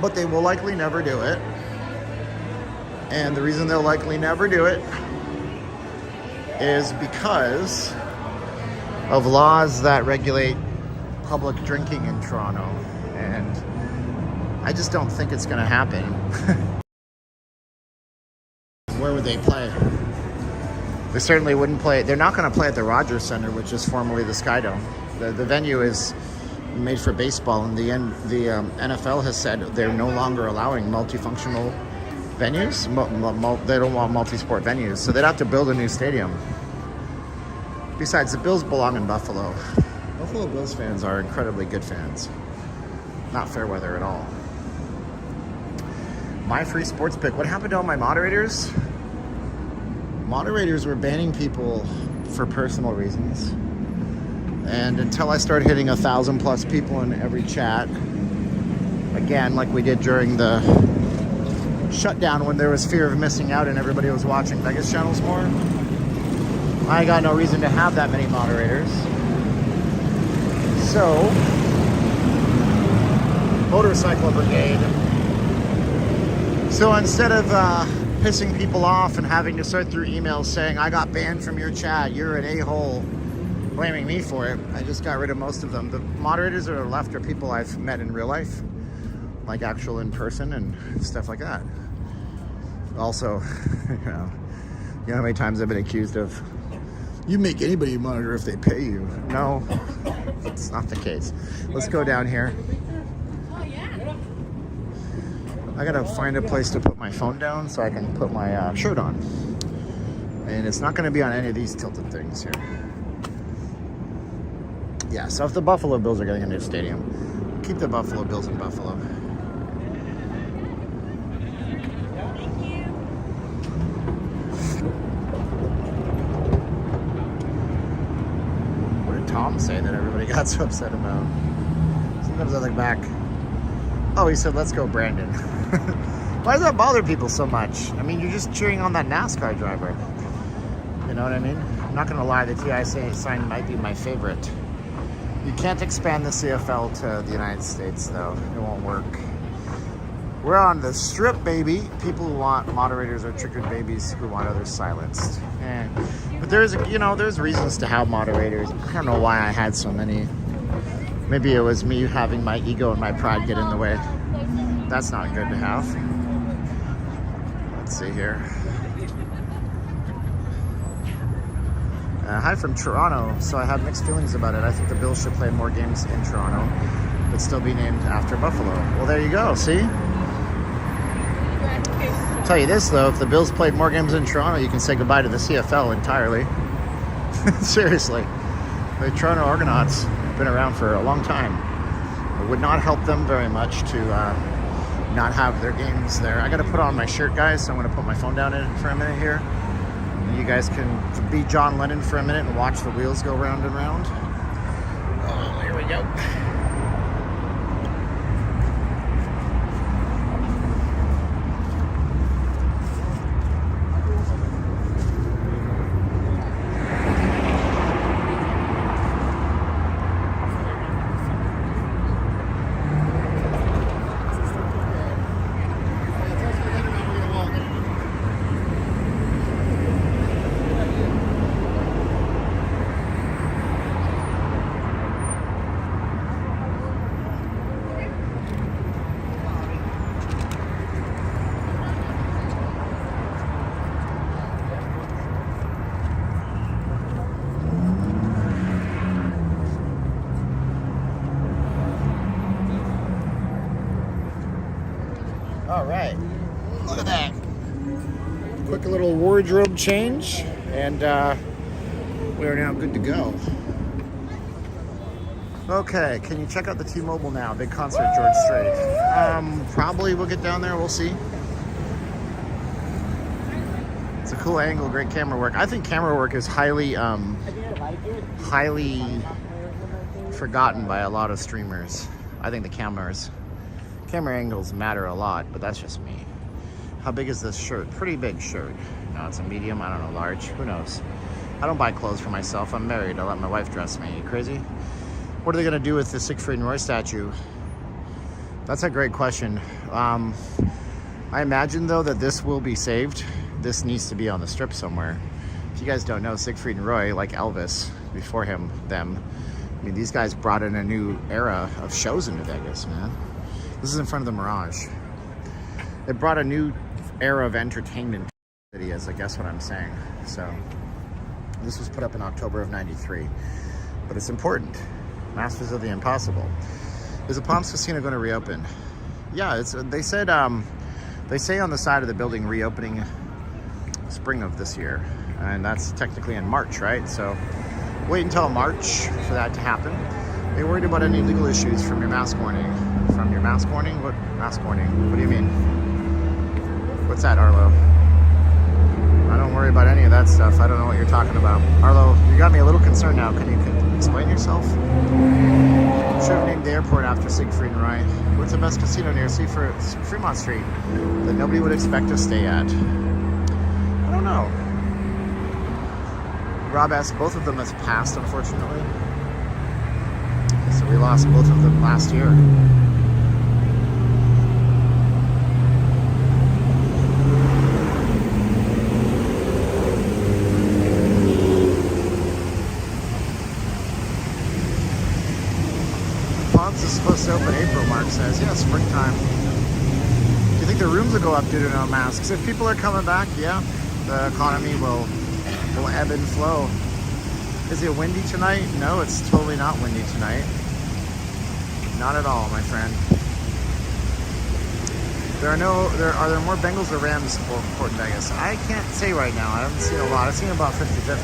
but they will likely never do it. And the reason they'll likely never do it is because of laws that regulate public drinking in Toronto. And I just don't think it's going to happen. Where would they play? They certainly wouldn't play. They're not going to play at the Rogers Center, which is formerly the Sky Dome. The venue is made for baseball, and the NFL has said they're no longer allowing multifunctional venues. They don't want multi-sport venues, so they'd have to build a new stadium. Besides, the Bills belong in Buffalo. Buffalo Bills fans are incredibly good fans. Not fair weather at all. My free sports pick. What happened to all my moderators? Moderators were banning people for personal reasons. And until I start hitting 1,000+ people in every chat, again, like we did during the shutdown when there was fear of missing out and everybody was watching Vegas channels more, I got no reason to have that many moderators. So, Motorcycle Brigade. So instead of pissing people off and having to sort through emails saying, I got banned from your chat, you're an a-hole, blaming me for it, I just got rid of most of them. The moderators that are left are people I've met in real life, like actual in person and stuff like that. Also, you know how many times I've been accused of, you make anybody a monitor if they pay you. No, it's not the case. Let's go down here. I gotta find a place to put my phone down so I can put my shirt on. And it's not gonna be on any of these tilted things here. Yeah, so if the Buffalo Bills are getting a new stadium, keep the Buffalo Bills in Buffalo. What did Tom say that everybody got so upset about? Sometimes I look back. Oh, he said, let's go, Brandon. Why does that bother people so much? I mean, you're just cheering on that NASCAR driver. You know what I mean? I'm not going to lie, the TI sign might be my favorite. You can't expand the CFL to the United States, though. It won't work. We're on the strip, baby. People who want moderators are triggered babies who want others silenced. But there's reasons to have moderators. I don't know why I had so many. Maybe it was me having my ego and my pride get in the way. That's not good to have. Let's see here. Hi from Toronto. So I have mixed feelings about it. I think the Bills should play more games in Toronto, but still be named after Buffalo. Well, there you go. See? I'll tell you this, though. If the Bills played more games in Toronto, you can say goodbye to the CFL entirely. Seriously. The Toronto Argonauts have been around for a long time. It would not help them very much to not have their games there. I got to put on my shirt, guys, so I'm going to put my phone down in for a minute here. And you guys can be John Lennon for a minute and watch the wheels go round and round. Oh, here we go. All right. Look at that. Quick little wardrobe change, and we are now good to go. Okay, can you check out the T-Mobile now? Big concert, George Strait. Probably we'll get down there. We'll see. It's a cool angle, great camera work. I think camera work is highly forgotten by a lot of streamers. I think the camera angles matter a lot, but that's just me. How big is this shirt? Pretty big shirt. No, it's a medium. I don't know, large. Who knows? I don't buy clothes for myself. I'm married. I let my wife dress me. Are you crazy? What are they going to do with the Siegfried and Roy statue? That's a great question. I imagine, though, that this will be saved. This needs to be on the strip somewhere. If you guys don't know, Siegfried and Roy, like Elvis, before them, I mean, these guys brought in a new era of shows into Vegas, man. This is in front of the Mirage. It brought a new era of entertainment to the city, as I guess what I'm saying. So, this was put up in October of '93. But it's important. Masters of the Impossible. Is the Palms Casino going to reopen? Yeah, they say on the side of the building reopening spring of this year, and that's technically in March, right? So wait until March for that to happen. Are you worried about any legal issues from your mask warning? From your mask warning? What mask warning? What do you mean? What's that, Arlo? I don't worry about any of that stuff. I don't know what you're talking about. Arlo, you got me a little concerned now. Can you explain yourself? Should have named the airport after Siegfried and Roy. What's the best casino near Fremont Street that nobody would expect to stay at? I don't know. Rob asked, both of them has passed, unfortunately. So we lost both of them last year. Palms is supposed to open April, Mark says. Yeah, springtime. Do you think the rooms will go up due to no masks? If people are coming back, yeah, the economy will ebb and flow. Is it windy tonight? No, it's totally not windy tonight. Not at all, my friend. Are there more Bengals or Rams for Port Vegas? I can't say right now. I haven't seen a lot. I've seen about 50-50.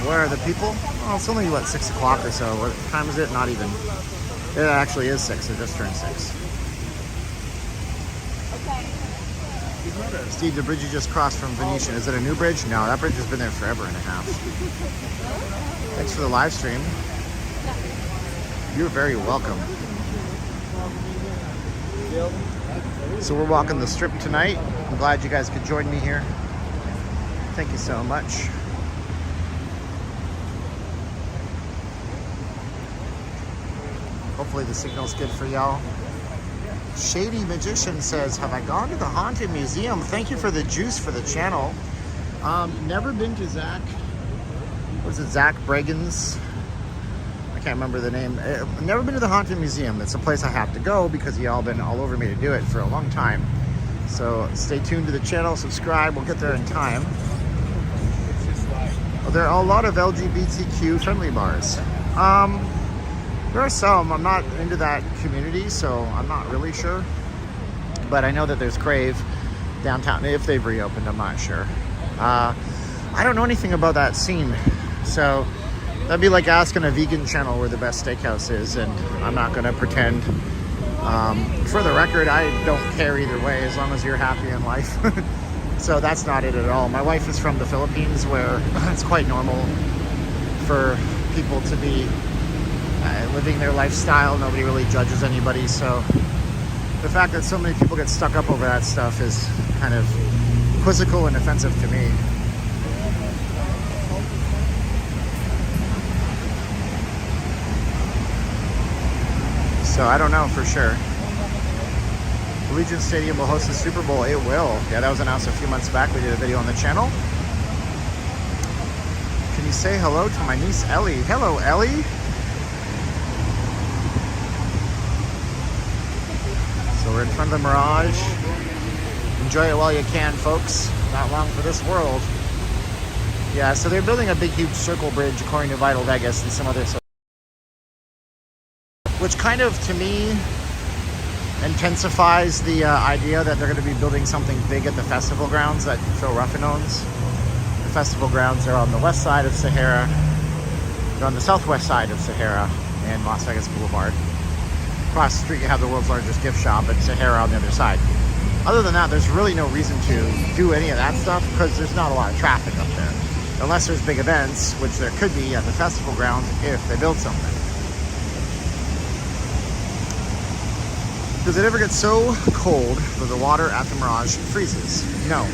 Where are the people? Oh, it's only, what, 6 o'clock or so. What time is it? Not even. It actually is 6. It just turned 6. Steve, the bridge you just crossed from Venetian, is it a new bridge? No, that bridge has been there forever and a half. Thanks for the live stream. You're very welcome. So we're walking the strip tonight. I'm glad you guys could join me here. Thank you so much. Hopefully the signal's good for y'all. Shady Magician says, have I gone to the Haunted Museum? Thank you for the juice for the channel. Never been to Zach. Was it Zach Bregan's? I can't remember the name. Never been to the Haunted Museum. It's a place I have to go because y'all been all over me to do it for a long time. So stay tuned to the channel, subscribe. We'll get there in time. Well, there are a lot of LGBTQ friendly bars. There are some. I'm not into that community, so I'm not really sure. But I know that there's Crave downtown. If they've reopened, I'm not sure. I don't know anything about that scene. So that'd be like asking a vegan channel where the best steakhouse is, and I'm not going to pretend. For the record, I don't care either way as long as you're happy in life. So that's not it at all. My wife is from the Philippines, where it's quite normal for people to be living their lifestyle. Nobody really judges anybody. So the fact that so many people get stuck up over that stuff is kind of quizzical and offensive to me. So I don't know for sure. Allegiant Stadium will host the Super Bowl. It will. Yeah, that was announced a few months back. We did a video on the channel. Can you say hello to my niece Ellie? Hello, Ellie. So we're in front of the Mirage. Enjoy it while you can, folks. Not long for this world. Yeah, so they're building a big, huge circle bridge, according to Vital Vegas and some other. Which kind of, to me, intensifies the idea that they're going to be building something big at the festival grounds that Phil Ruffin owns. The festival grounds are on the west side of Harrah. They're on the southwest side of Harrah and Las Vegas Boulevard. Across the street, you have the world's largest gift shop, and Harrah on the other side. Other than that, there's really no reason to do any of that stuff because there's not a lot of traffic up there. Unless there's big events, which there could be at the festival grounds if they build something. Does it ever get so cold that the water at the Mirage freezes? No.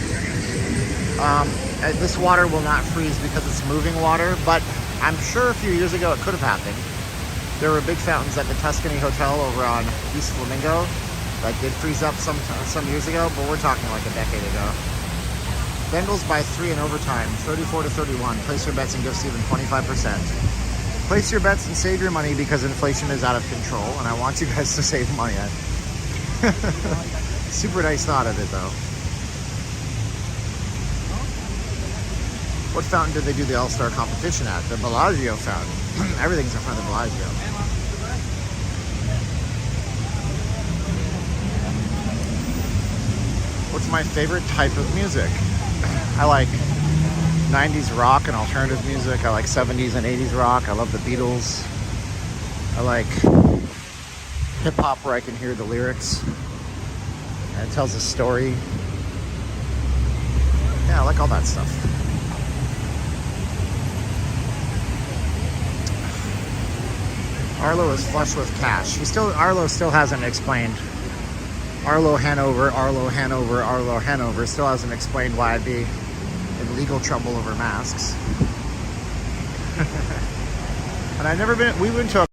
This water will not freeze because it's moving water, but I'm sure a few years ago it could have happened. There were big fountains at the Tuscany Hotel over on East Flamingo that did freeze up some years ago, but we're talking like a decade ago. Bengals by 3 in overtime, 34-31. Place your bets and give Steven 25%. Place your bets and save your money because inflation is out of control, and I want you guys to save money. Super nice thought of it, though. What fountain did they do the All-Star competition at? The Bellagio fountain. Everything's in front of the Bellagio. What's my favorite type of music? I like 90s rock and alternative music. I like 70s and 80s rock. I love the Beatles. I like hip-hop where I can hear the lyrics and it tells a story. Yeah, I like all that stuff. Arlo is flush with cash. Arlo still hasn't explained. Arlo Hanover still hasn't explained why I'd be in legal trouble over masks. And I've never been. We went to a.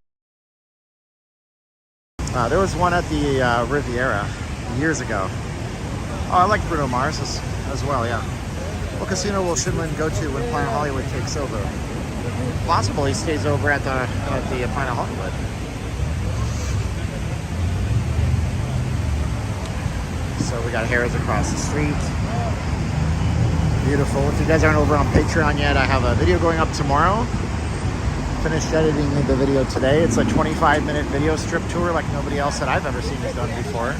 There was one at the Riviera years ago. Oh, I like Bruno Mars as well. Yeah. What casino will Shinlin go to when Planet Hollywood takes over? Possible he stays over at the Planet Hollywood. So we got Harrah's across the street. Beautiful. If you guys aren't over on Patreon yet, I have a video going up tomorrow. Finished editing the video today. It's a 25-minute video strip tour like nobody else that I've ever seen has done before.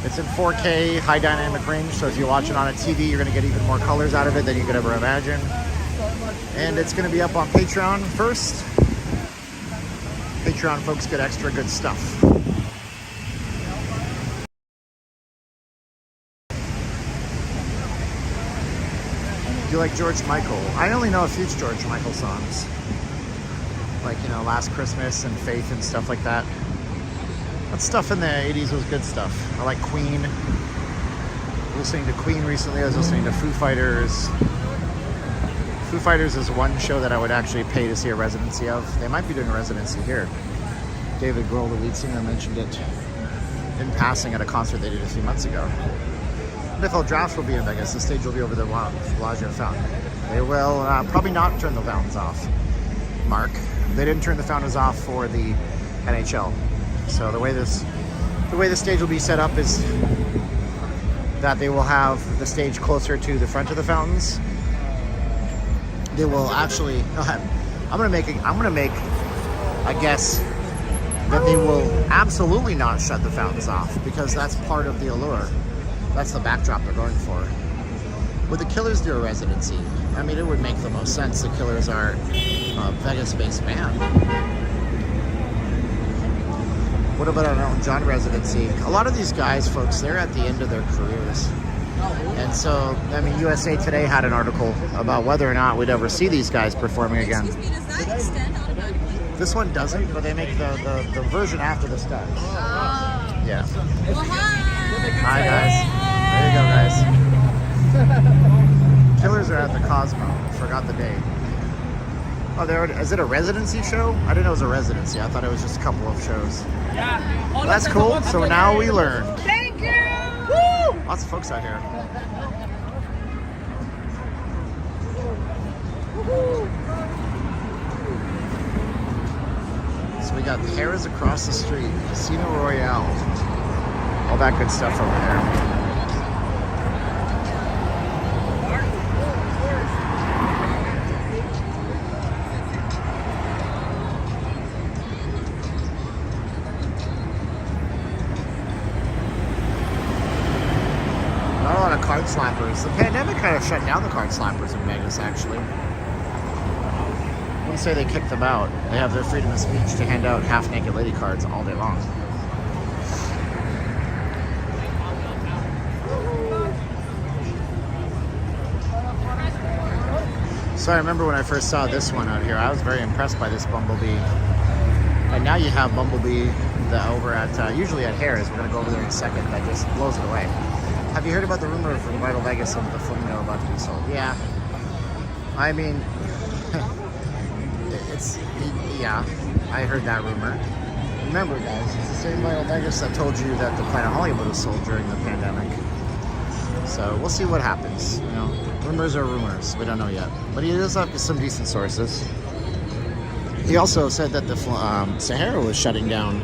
It's in 4K, high dynamic range, so if you watch it on a TV, you're going to get even more colors out of it than you could ever imagine. And it's going to be up on Patreon first. Patreon folks get extra good stuff. Do you like George Michael? I only know a few George Michael songs. Like, you know, Last Christmas and Faith and stuff like that. That stuff in the 80s was good stuff. I like Queen. Listening to Queen recently. I was listening to Foo Fighters. Foo Fighters is one show that I would actually pay to see a residency of. They might be doing a residency here. David Grohl, the lead singer, mentioned it in passing at a concert they did a few months ago. NFL Draft will be in Vegas. The stage will be over the Bellagio fountain. They will probably not turn the fountains off, Mark. They didn't turn the fountains off for the NHL. So the way the stage will be set up is that they will have the stage closer to the front of the fountains. They will actually. I'm gonna make a guess that they will absolutely not shut the fountains off because that's part of the allure. That's the backdrop they're going for. Would the Killers do a residency? I mean, it would make the most sense. The Killers are a Vegas-based band. What about an Elton John residency? A lot of these guys, folks, they're at the end of their careers. And so, I mean, USA Today had an article about whether or not we'd ever see these guys performing again. Excuse me, does that extend automatically? This one doesn't, but they make the version after this does. Yeah. Well, hi! Hi, guys. There you go, guys. Killers are at the Cosmo. Forgot the date. Oh, is it a residency show? I didn't know it was a residency. I thought it was just a couple of shows. Yeah. Well, that's cool. So now we learn. Thank you! Woo! Lots of folks out here. So we got Harrah's across the street, Casino Royale, all that good stuff over there. slappers. The pandemic kind of shut down the card slappers in Vegas, actually. I wouldn't say they kicked them out. They have their freedom of speech to hand out half-naked lady cards all day long. So I remember when I first saw this one out here, I was very impressed by this Bumblebee. And now you have Bumblebee over at, usually at Harrah's. We're going to go over there in a second. That just blows it away. Have you heard about the rumor from Vital Vegas of the Flamingo about to be sold? Yeah. I mean, yeah, I heard that rumor. Remember, guys, it's the same Vital Vegas that told you that the Planet Hollywood was sold during the pandemic. So we'll see what happens. You know, rumors are rumors. We don't know yet. But he does have some decent sources. He also said that the Harrah was shutting down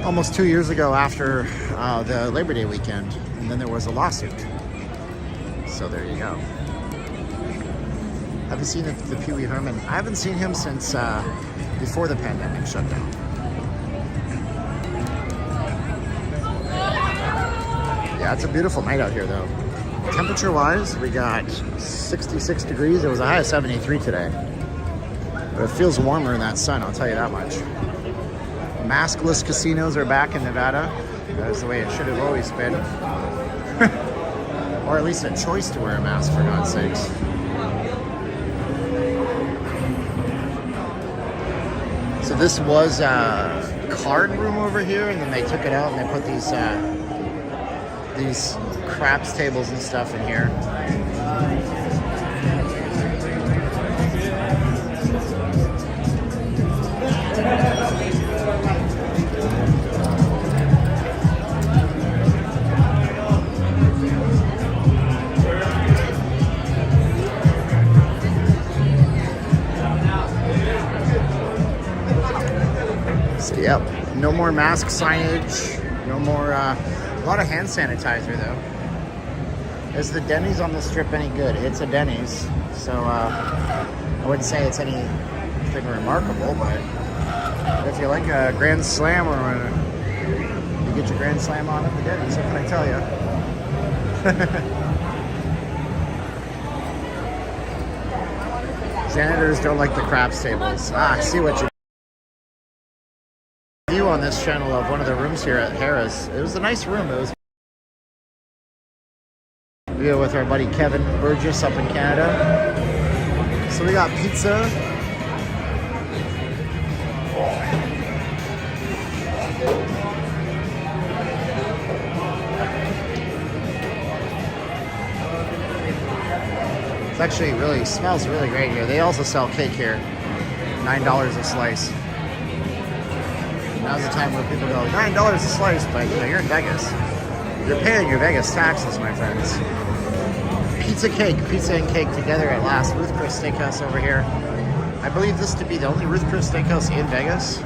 almost 2 years ago after the Labor Day weekend. And then there was a lawsuit. So there you go. Have you seen the Pee Wee Herman? I haven't seen him since before the pandemic shut down. Yeah, it's a beautiful night out here, though. Temperature-wise, we got 66 degrees. It was a high of 73 today. But it feels warmer in that sun, I'll tell you that much. Maskless casinos are back in Nevada. That's the way it should have always been. Or at least a choice to wear a mask, for God's sakes. So this was a card room over here, and then they took it out and they put these craps tables and stuff in here. So, yep, no more mask signage, no more, a lot of hand sanitizer though. Is the Denny's on the strip any good? It's a Denny's, so I wouldn't say it's anything remarkable, but if you like a Grand Slam or you get your Grand Slam on at the Denny's, what can I tell you? Janitors don't like the craps tables. I see what you view on this channel of one of the rooms here at Harrah's. It was a nice room. It was with our buddy Kevin Burgess up in Canada. So we got pizza. It's actually really smells really great here. They also sell cake here, $9 a slice. Now's the time where people go, $9 a slice, but you know, you're in Vegas. You're paying your Vegas taxes, my friends. Pizza and cake together at last. Ruth Chris Steakhouse over here. I believe this to be the only Ruth Chris Steakhouse in Vegas.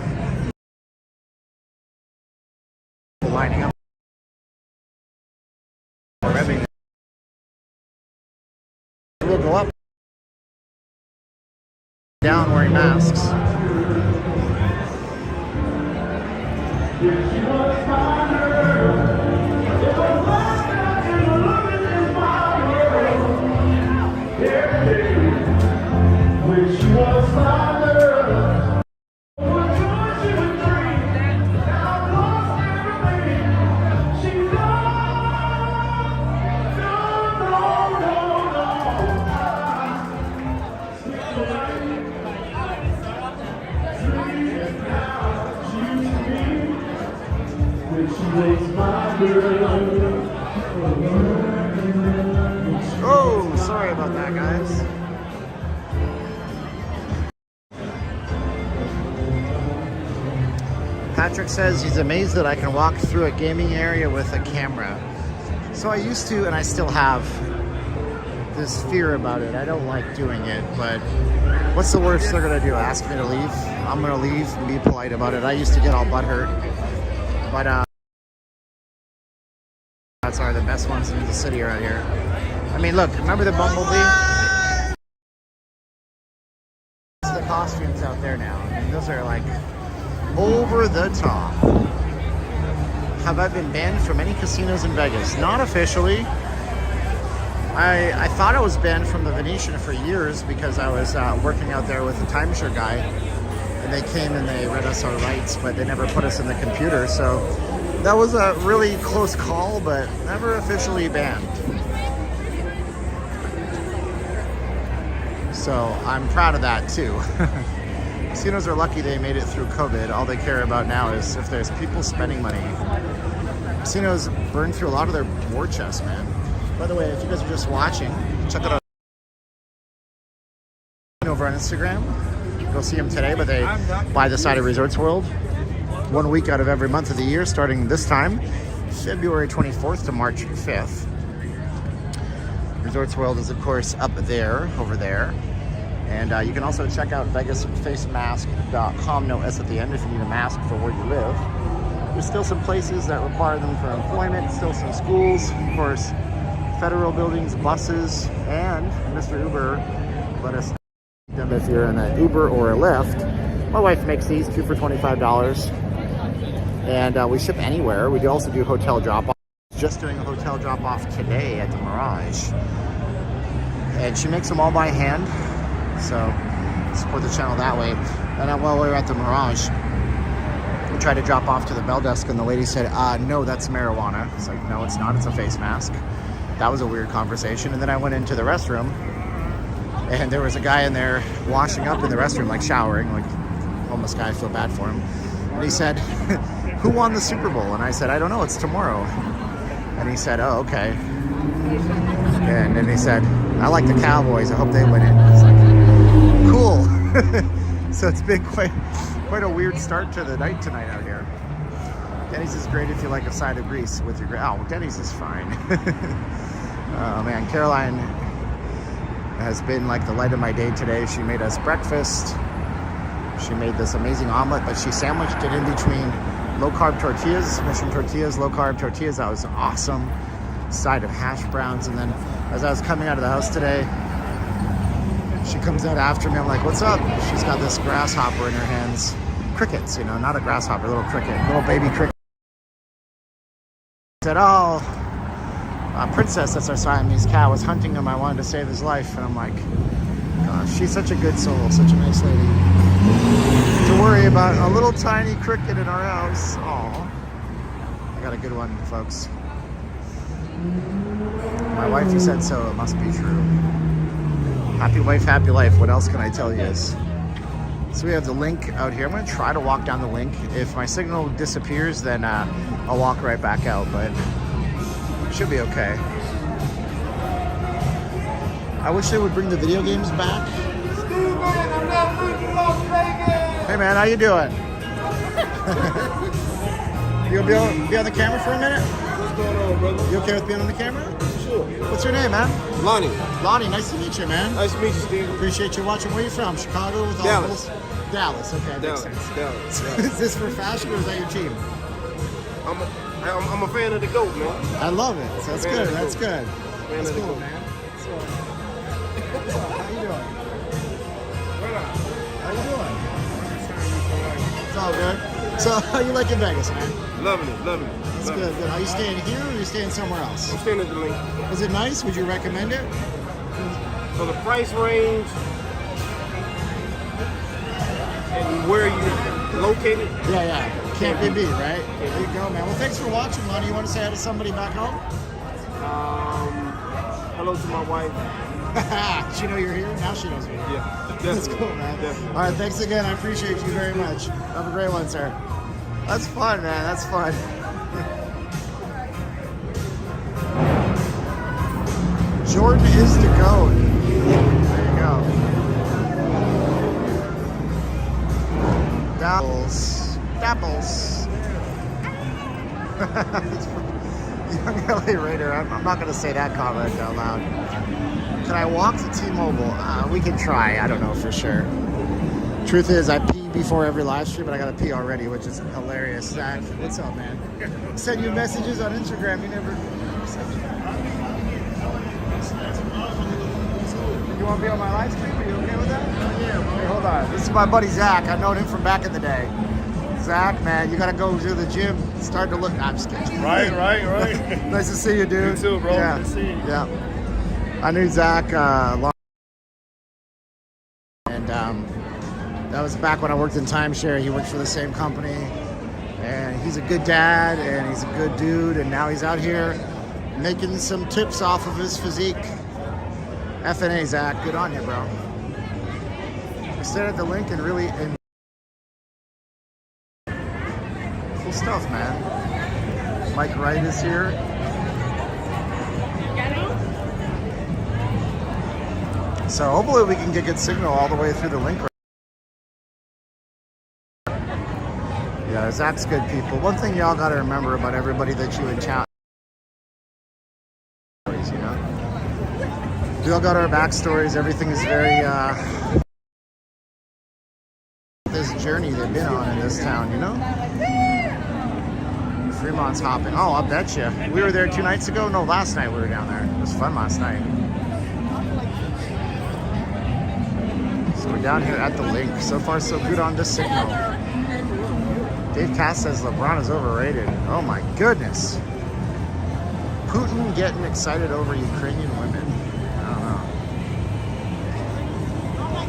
Lining up. We'll go up, down wearing masks. Oh, sorry about that, guys. Patrick says he's amazed that I can walk through a gaming area with a camera. So I used to, and I still have this fear about it. I don't like doing it, but what's the worst they're gonna do? Ask me to leave? I'm gonna leave and be polite about it. I used to get all butthurt, but that's are the best ones in the city around here. I mean, look, remember the Bumblebee? The costumes out there now. I mean, those are like over the top. Have I been banned from any casinos in Vegas? Not officially. I thought I was banned from the Venetian for years because I was working out there with a timeshare guy, and they came and they read us our rights, but they never put us in the computer. So that was a really close call, but never officially banned. So I'm proud of that too. Casinos are lucky they made it through COVID. All they care about now is if there's people spending money. Casinos burn through a lot of their war chest, man. By the way, if you guys are just watching, check it out over on Instagram. You'll see them today, but they buy the side of Resorts World 1 week out of every month of the year, starting this time, February 24th to March 5th. Resorts World is, of course, up there, over there. And you can also check out vegasfacemask.com, no S at the end, if you need a mask for where you live. There's still some places that require them for employment, still some schools, of course, federal buildings, buses, and Mr. Uber let us know if you're in an Uber or a Lyft. My wife makes these, 2 for $25. And we ship anywhere. We also do hotel drop-off. Just doing a hotel drop-off today at the Mirage. And she makes them all by hand. So support the channel that way. And while we were at the Mirage, we tried to drop off to the bell desk, and the lady said, no, that's marijuana. It's like, no, it's not. It's a face mask. That was a weird conversation. And then I went into the restroom, and there was a guy in there washing up in the restroom, like showering, like homeless guy. I feel bad for him. And he said, who won the Super Bowl? And I said, I don't know. It's tomorrow. And he said, oh, okay. And then he said, I like the Cowboys. I hope they win it. It's like, cool. So it's been quite a weird start to the night tonight out here. Denny's is great if you like a side of grease with your... Oh, Denny's is fine. Oh, man. Caroline has been like the light of my day today. She made us breakfast. She made this amazing omelet, but she sandwiched it in between low-carb tortillas, Mission tortillas, low-carb tortillas. That was awesome. Side of hash browns. And then as I was coming out of the house today, she comes out after me. I'm like, what's up? She's got this grasshopper in her hands. Crickets, you know, not a grasshopper, a little cricket, little baby cricket. Said, oh, Princess, that's our Siamese cat, was hunting him. I wanted to save his life. And I'm like, gosh, she's such a good soul, such a nice lady. To worry about a little tiny cricket in our house. Aw. I got a good one, folks. My wifey said so, it must be true. Happy wife, happy life. What else can I tell you? So we have the Linq out here. I'm going to try to walk down the Linq. If my signal disappears, then I'll walk right back out, but it should be okay. I wish they would bring the video games back. Hey man, how you doing? You gonna be on the camera for a minute? What's going on, brother? You okay with being on the camera? Sure. What's your name, man? Lonnie. Lonnie, nice to meet you, man. Nice to meet you, Steve. Appreciate you watching. Where are you from? Chicago? With all Dallas. those? Dallas, okay, Dallas. makes sense. Dallas. Is this for fashion or is that your team? I'm a fan of the GOAT, man. I love it. So that's good. That's good. Fan That's of the cool, GOAT. man. So, what's up? How you doing? How you doing? It's all good. So, how you liking Vegas, man? Loving it. That's good. Good. Are you staying here or are you staying somewhere else? I'm staying at the Linq. Is it nice? Would you recommend it? For the price range and where you located, Yeah. Can't be beat, right? There you go, man. Well, thanks for watching, Lonnie. You want to say hi to somebody back home? hello to my wife. She know you're here? Now she knows you're here. Yeah, That's definitely. cool, man. Definitely. All right, thanks again. I appreciate you very much. Have a great one, sir. That's fun, man. That's fun. Jordan is the GOAT. There you go. Doubles. Young LA Raider. I'm not going to say that comment out loud. Can I walk to T-Mobile? We can try. I don't know for sure. Truth is, I pee before every live stream, but I gotta pee already, which is hilarious. Zach, what's up, man? Send you messages on Instagram. You never. You want to be on my live stream? Are you okay with that? Yeah, bro. Hey, hold on. This is my buddy Zach. I've known him from back in the day. Zach, man, you gotta go to the gym. Start to look. I'm just kidding. Right. Nice to see you, dude. You too, bro. Yeah. Good to see you. Yeah. I knew Zach and that was back when I worked in timeshare. He worked for the same company, and he's a good dad and he's a good dude, and now he's out here making some tips off of his physique. FNA, Zach, good on you, bro. We stayed at the Linq and really cool stuff, man. Mike Wright is here. So hopefully we can get good signal all the way through the Linq. Yeah, Zach's good people. One thing y'all gotta remember about everybody that you encounter, you know? We all got our backstories. Everything is very, this journey they've been on in this town, you know? Fremont's hopping. Oh, I'll bet you. We were there 2 nights ago? No, last night we were down there. It was fun last night. So we're down here at the Linq. So far, so good on the signal. Dave Cass says LeBron is overrated. Oh my goodness. Putin getting excited over Ukrainian women. I don't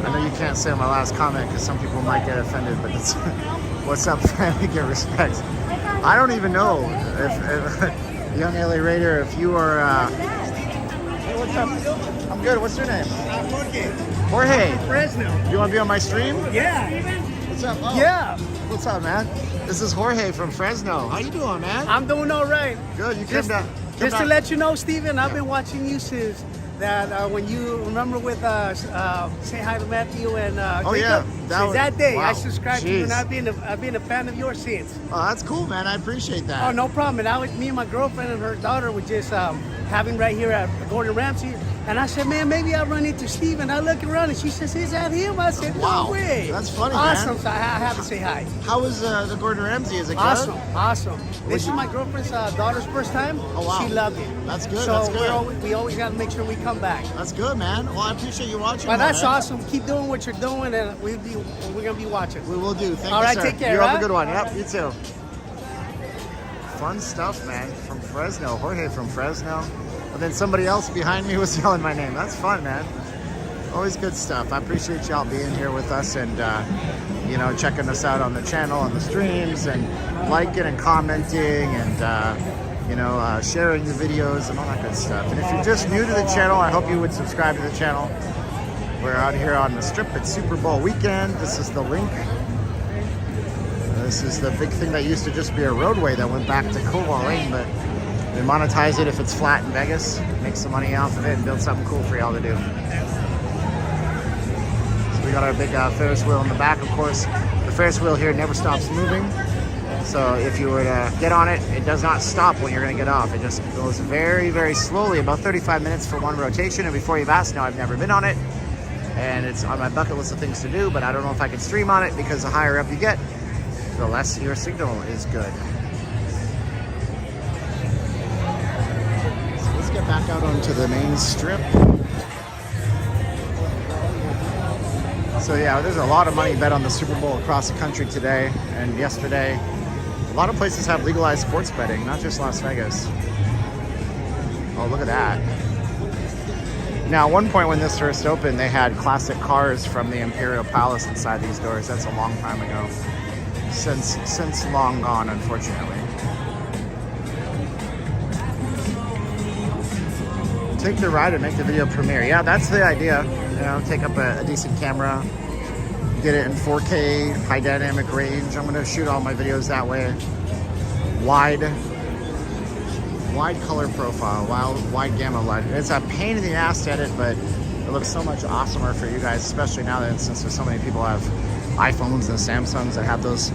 know. I know you can't say my last comment because some people might get offended, but it's what's up, family? Get respect. I don't even know if young LA Raider, if you are. Hey, what's up? I'm good. What's your name? Jorge. Fresno. You want to be on my stream? Yeah. What's up? Oh. Yeah. What's up, man? This is Jorge from Fresno. How you doing, man? I'm doing all right. Good. You Just, came down. just to let you know, Steven, I've been watching you since that when you remember with say hi to Matthew and Oh, Jacob. yeah. Since that day, wow. I subscribed to you, and Jeez. I've been a fan of yours since. Oh, that's cool, man. I appreciate that. Oh, no problem. And I was, me and my girlfriend and her daughter were just having right here at Gordon Ramsay. And I said, man, maybe I'll run into Steve. And I look around and she says, is that him? I said, Wow. no way. That's funny, awesome. man. So I have to say hi. How was the Gordon Ramsay? Is it good? Awesome. This is my girlfriend's daughter's first time. Oh, wow. She loved it. That's good, So that's good. we always got to make sure we come back. That's good, man. Well, I appreciate you watching. But that's man. awesome. Keep doing what you're doing, and we're gonna be watching. We will do. Thank All you, right, sir. take care, You have huh? a good one. Yep, you too. Fun stuff, man. From Fresno. Jorge from Fresno. And then somebody else behind me was yelling my name. That's fun, man. Always good stuff. I appreciate y'all being here with us and, you know, checking us out on the channel, on the streams, and liking and commenting and, you know, sharing the videos and all that good stuff. And if you're just new to the channel, I hope you would subscribe to the channel. We're out here on the Strip at Super Bowl weekend. This is the Linq. This is the big thing that used to just be a roadway that went back to Cobalt Lane, but we monetize it if it's flat in Vegas, make some money off of it, and build something cool for y'all to do. So we got our big Ferris wheel in the back, of course. The Ferris wheel here never stops moving. So if you were to get on it, it does not stop when you're gonna get off. It just goes very, very slowly, about 35 minutes for one rotation. And before you've asked, no, I've never been on it. And it's on my bucket list of things to do, but I don't know if I can stream on it because the higher up you get, the less your signal is good. So let's get back out onto the main strip. So yeah, there's a lot of money bet on the Super Bowl across the country today and yesterday. A lot of places have legalized sports betting, not just Las Vegas. Oh, look at that. Now, at one point when this first opened, they had classic cars from the Imperial Palace inside these doors. That's a long time ago. Since long gone, unfortunately. Take the ride and make the video premiere. Yeah, that's the idea. You know, take up a decent camera, get it in 4K, high dynamic range. I'm gonna shoot all my videos that way. Wide color profile, wide gamma light. It's a pain in the ass to edit, but it looks so much awesomer for you guys, especially now that since there's so many people have iPhones and Samsungs that have those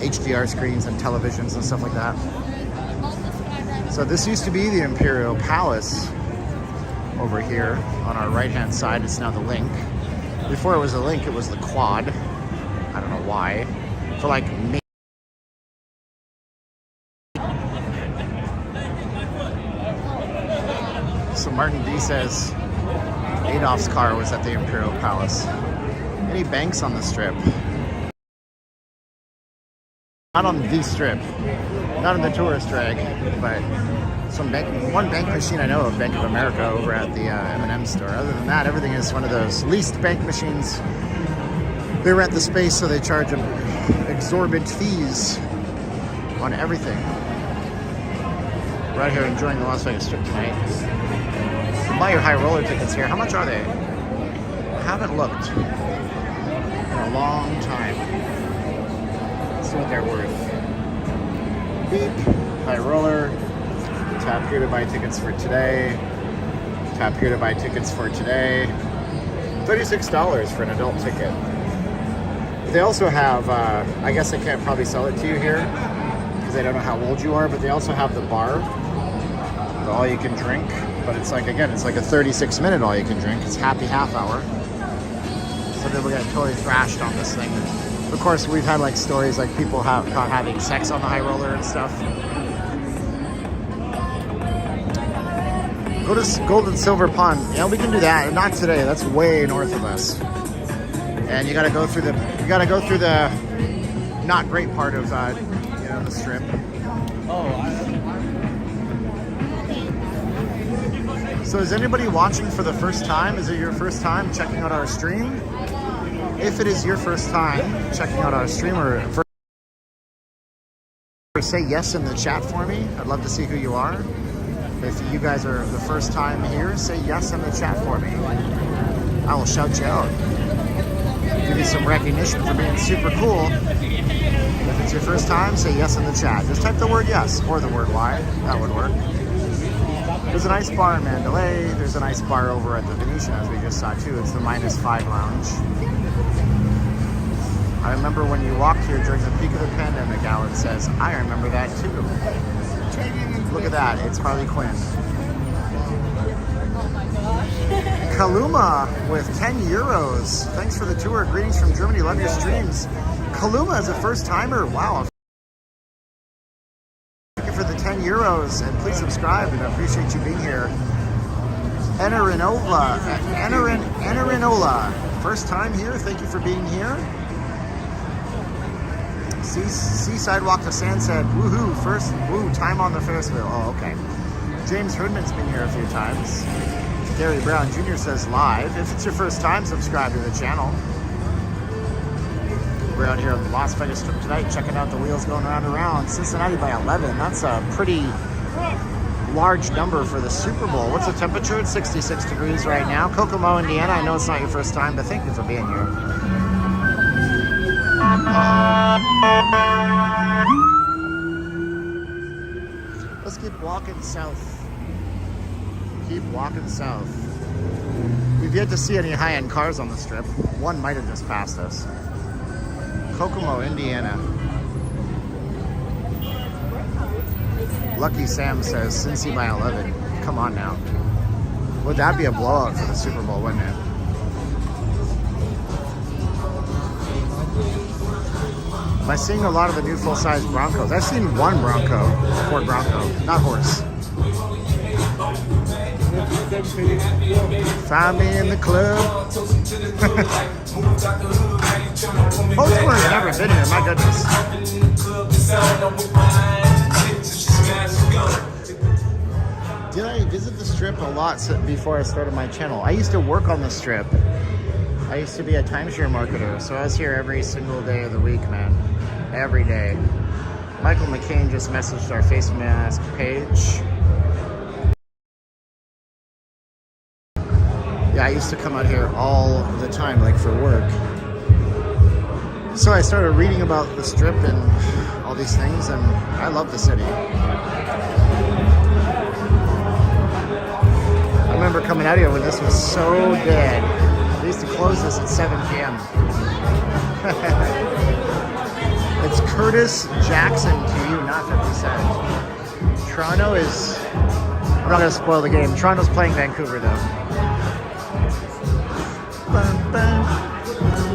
HDR screens and televisions and stuff like that. So this used to be the Imperial Palace over here on our right-hand side. It's now the Linq. Before it was the Linq, it was the Quad. I don't know why. For like me. So Martin D says Adolf's car was at the Imperial Palace. Any banks on the strip? Not on the strip, not on the tourist drag, but one bank machine I know of, Bank of America, over at the M&M store. Other than that, everything is one of those leased bank machines. They rent the space, so they charge them exorbitant fees on everything. We're out here enjoying the Las Vegas Strip tonight. Buy your high roller tickets here. How much are they? I haven't looked in a long time. Let's see what they're worth. Beep, high roller. Tap here to buy tickets for today. Tap here to buy tickets for today. $36 for an adult ticket. They also have, I guess they can't probably sell it to you here because they don't know how old you are, but they also have the bar, the all you can drink. But it's like, again, it's like a 36-minute all you can drink. It's happy half hour. So people get totally thrashed on this thing. Of course, we've had like stories like people having sex on the high roller and stuff. Go to Gold and Silver Pond. Yeah, we can do that. Not today. That's way north of us. And you got to go through the not great part of the strip. So is anybody watching for the first time? Is it your first time checking out our stream? If it is your first time checking out our stream, or say yes in the chat for me. I'd love to see who you are. If you guys are the first time here, say yes in the chat for me. I will shout you out. Give you some recognition for being super cool. If it's your first time, say yes in the chat. Just type the word yes or the word Y. That would work. There's a nice bar in Mandalay. There's a nice bar over at the Venetian, as we just saw too. It's the -5 lounge. I remember when you walked here during the peak of the pandemic, Alan says. I remember that too. Look at that. It's Harley Quinn. Kaluma with 10 euros. Thanks for the tour. Greetings from Germany. Love your streams. Kaluma is a first timer. Wow. Thank you for the 10 euros and please subscribe, and I appreciate you being here. Enarinola. First time here. Thank you for being here. Seaside Walk to Sunset. Woohoo. First time on the Ferris wheel. Oh, okay. James Herdman's been here a few times. Gary Brown Jr. says live. If it's your first time, subscribe to the channel. We're out here on the Las Vegas Strip tonight, checking out the wheels going round and around. Cincinnati by 11. That's a pretty large number for the Super Bowl. What's the temperature? It's 66 degrees right now. Kokomo, Indiana. I know it's not your first time, but thank you for being here. Let's keep walking south. Keep walking south. We've yet to see any high-end cars on the strip. One might have just passed us. Kokomo, Indiana. Lucky Sam says Cincy by 11. Come on now. Would that be a blowout for the Super Bowl, wouldn't it? Am I seeing a lot of the new full-size Broncos? I've seen one Bronco, Ford Bronco, not horse. Find me in the club. Postman's never been here, my goodness. Did I visit the strip a lot before I started my channel? I used to work on the strip. I used to be a timeshare marketer, so I was here every single day of the week, man. Every day. Michael McCain just messaged our face mask page. Yeah, I used to come out here all the time, like for work. So I started reading about the strip and all these things, and I love the city. I remember coming out here when this was so dead. They used to close this at 7 p.m. It's Curtis Jackson to you, not 50 Cent. Toronto is... I'm not going to spoil the game. Toronto's playing Vancouver, though.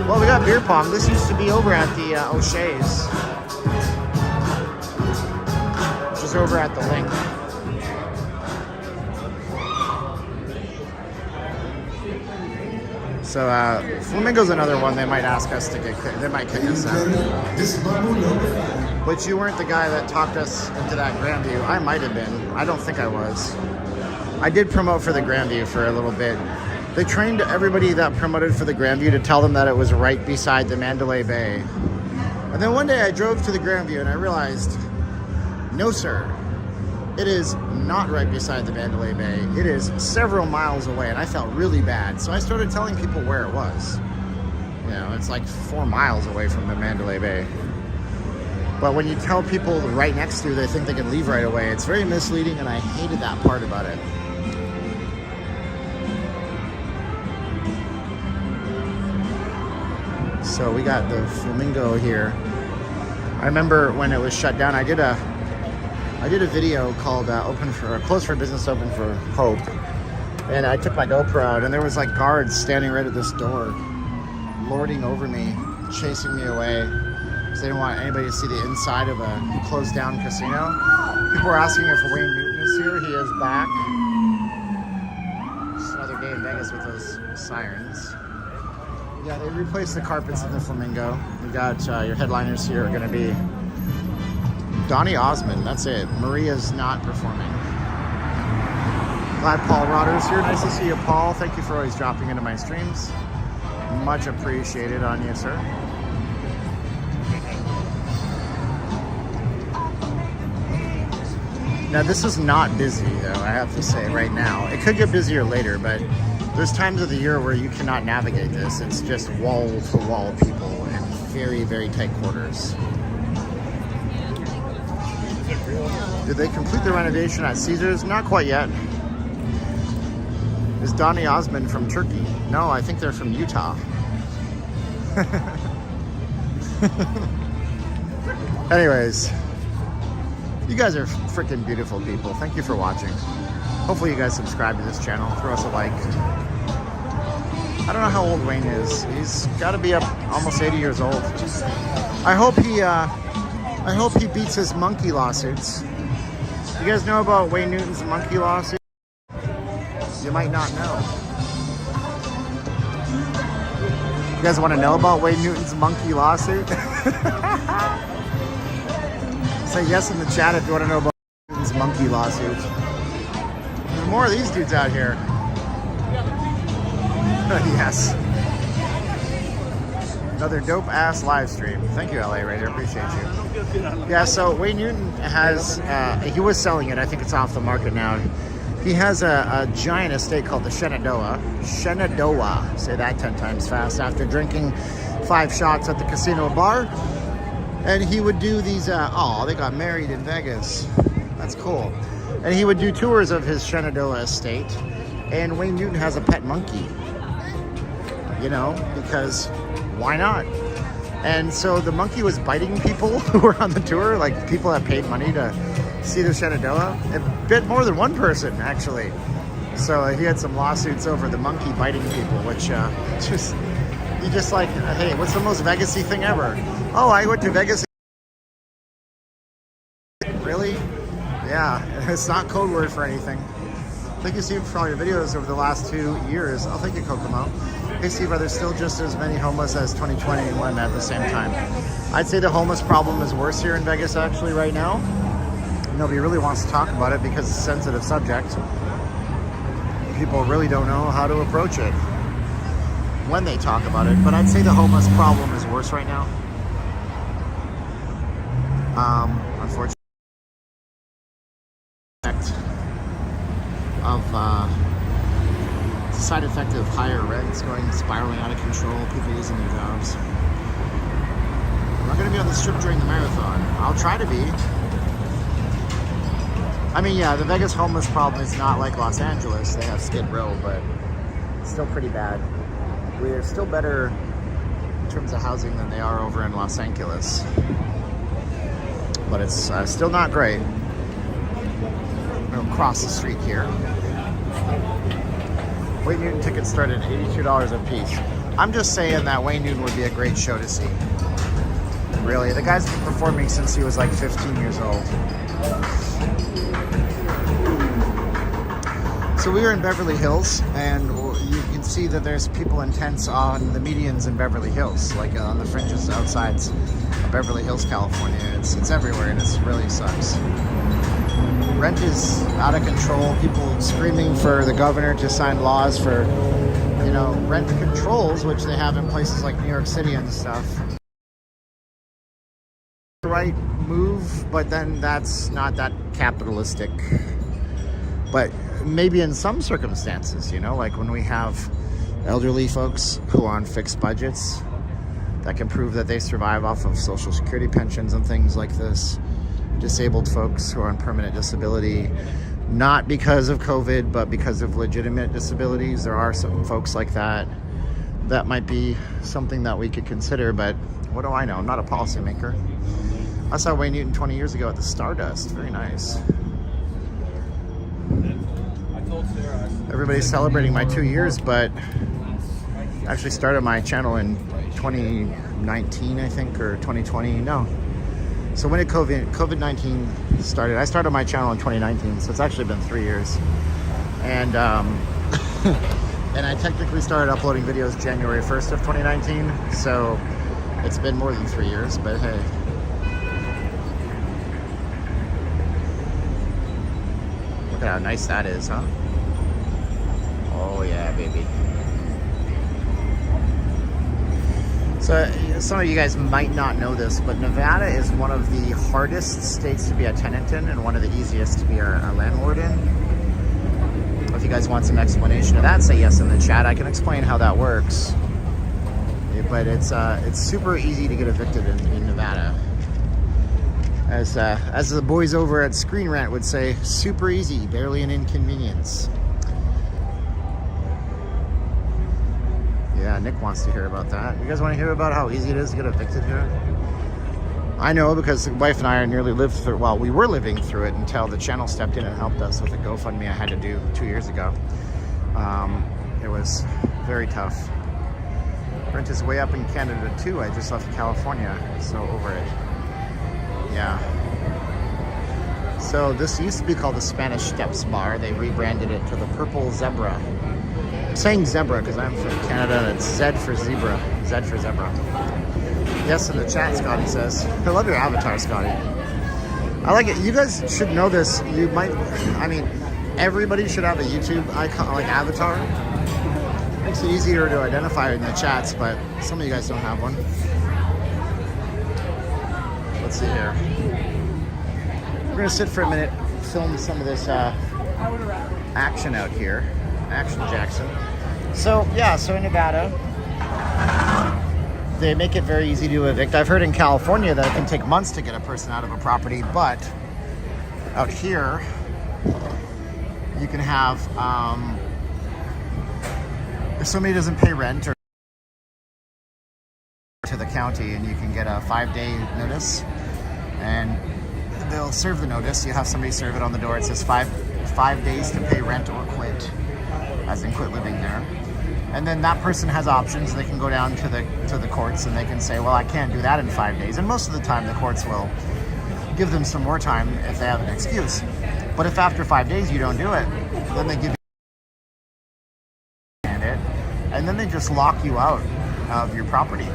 Well, we got beer pong. This used to be over at the O'Shea's, which is over at the Linq. So Flamingo's another one they might ask us to get, they might kick us out. But you weren't the guy that talked us into that Grandview. I might have been. I don't think I was. I did promote for the Grandview for a little bit. They trained everybody that promoted for the Grandview to tell them that it was right beside the Mandalay Bay. And then one day I drove to the Grandview and I realized, no sir, it is not right beside the Mandalay Bay. It is several miles away, and I felt really bad. So I started telling people where it was. You know, it's like 4 miles away from the Mandalay Bay. But when you tell people right next to you, they think they can leave right away. It's very misleading, and I hated that part about it. So we got the Flamingo here. I remember when it was shut down, I did a video called Close for Business, Open for Hope. And I took my GoPro out, and there was like guards standing right at this door, lording over me, chasing me away, because they didn't want anybody to see the inside of a closed down casino. People were asking if Wayne Newton is here. He is back. Just another day in Vegas with those sirens. Yeah, they replaced the carpets in the Flamingo. We got your headliners here are going to be Donny Osmond. That's it. Maria's not performing. Glad Paul Rodder's here. Nice to see you, Paul. Thank you for always dropping into my streams. Much appreciated on you, sir. Now, this is not busy, though, I have to say, right now. It could get busier later, but there's times of the year where you cannot navigate this. It's just wall-to-wall people in very, very tight quarters. Did they complete the renovation at Caesars? Not quite yet. Is Donny Osmond from Turkey? No, I think they're from Utah. Anyways, you guys are freaking beautiful people. Thank you for watching. Hopefully you guys subscribe to this channel. Throw us a like. I don't know how old Wayne is. He's got to be up almost 80 years old. I hope he beats his monkey lawsuits. You guys know about Wayne Newton's monkey lawsuit? You might not know. You guys want to know about Wayne Newton's monkey lawsuit? Say yes in the chat if you want to know about Wayne Newton's monkey lawsuit. There's more of these dudes out here. Yes. Another dope ass live stream. Thank you, LA Raider. Appreciate you. Yeah, so Wayne Newton has, he was selling it. I think it's off the market now. He has a giant estate called the Shenandoah. Shenandoah. Say that 10 times fast. After drinking 5 shots at the casino bar. And he would do these, they got married in Vegas. That's cool. And he would do tours of his Shenandoah estate. And Wayne Newton has a pet monkey. You know, because why not? And so the monkey was biting people who were on the tour, like people that paid money to see the Shenandoah. It bit more than one person, actually. So he had some lawsuits over the monkey biting people, which you just like, hey, what's the most Vegas-y thing ever? Oh, I went to Vegas. Really? Yeah, it's not code word for anything. Thank you, Steve, for all your videos over the last 2 years. Oh, thank you, Kokomo. Hey, Steve, are there still just as many homeless as 2021 at the same time? I'd say the homeless problem is worse here in Vegas, actually, right now. Nobody really wants to talk about it because it's a sensitive subject. People really don't know how to approach it when they talk about it. But I'd say the homeless problem is worse right now. Unfortunately. It's a side effect of higher rents going spiraling out of control, people losing their jobs. I'm not going to be on the strip during the marathon. I'll try to be. I mean, yeah, the Vegas homeless problem is not like Los Angeles. They have Skid Row, but it's still pretty bad. We're still better in terms of housing than they are over in Los Angeles. But it's still not great. I'm going to cross the street here. Wayne Newton tickets start at $82 a piece. I'm just saying that Wayne Newton would be a great show to see. Really, the guy's been performing since he was like 15 years old. So we were in Beverly Hills, and you can see that there's people in tents on the medians in Beverly Hills, like on the fringes outsides of Beverly Hills, California. It's everywhere, and it really sucks. Rent is out of control. People screaming for the governor to sign laws for, you know, rent controls, which they have in places like New York City and stuff. The right move, but then that's not that capitalistic. But maybe in some circumstances, you know, like when we have elderly folks who are on fixed budgets that can prove that they survive off of Social Security pensions and things like this. Disabled folks who are on permanent disability, not because of COVID, but because of legitimate disabilities. There are some folks like that. That might be something that we could consider, but what do I know? I'm not a policymaker. I saw Wayne Newton 20 years ago at the Stardust. Very nice. Everybody's celebrating my 2 years, but I actually started my channel in 2019, I think, or 2020. No. So when did COVID-19 started? I started my channel in 2019, so it's actually been 3 years. And and I technically started uploading videos January 1st of 2019, so it's been more than 3 years, but hey. Look at how nice that is, huh? Oh yeah, baby. So some of you guys might not know this, but Nevada is one of the hardest states to be a tenant in and one of the easiest to be a landlord in. If you guys want some explanation of that, say yes in the chat. I can explain how that works. But it's super easy to get evicted in Nevada. As the boys over at Screen Rant would say, super easy, barely an inconvenience. Yeah, Nick wants to hear about that. You guys want to hear about how easy it is to get evicted here? I know, because the wife and I nearly lived through, well, we were living through it until the channel stepped in and helped us with a GoFundMe I had to do 2 years ago. It was very tough. Rent is way up in Canada too. I just left California, so over it. Yeah. So this used to be called the Spanish Steps Bar. They rebranded it to the Purple Zebra. I'm saying zebra because I'm from Canada and it's Z for zebra. Z for zebra. Yes, in the chat, Scotty says. I love your avatar, Scotty. I like it. You guys should know this. You might, I mean, everybody should have a YouTube icon, like avatar. Makes it easier to identify in the chats, but some of you guys don't have one. Let's see here. We're gonna sit for a minute, film some of this action out here. Action Jackson. So yeah, so in Nevada, they make it very easy to evict. I've heard in California that it can take months to get a person out of a property, but out here, you can have, if somebody doesn't pay rent or to the county, and you can get a 5-day notice, and they'll serve the notice. You have somebody serve it on the door. It says five days to pay rent or quit, as in quit living there. And then that person has options. They can go down to the courts and they can say, well, I can't do that in 5 days. And most of the time the courts will give them some more time if they have an excuse. But if after 5 days you don't do it, then they give you it, and then they just lock you out of your property,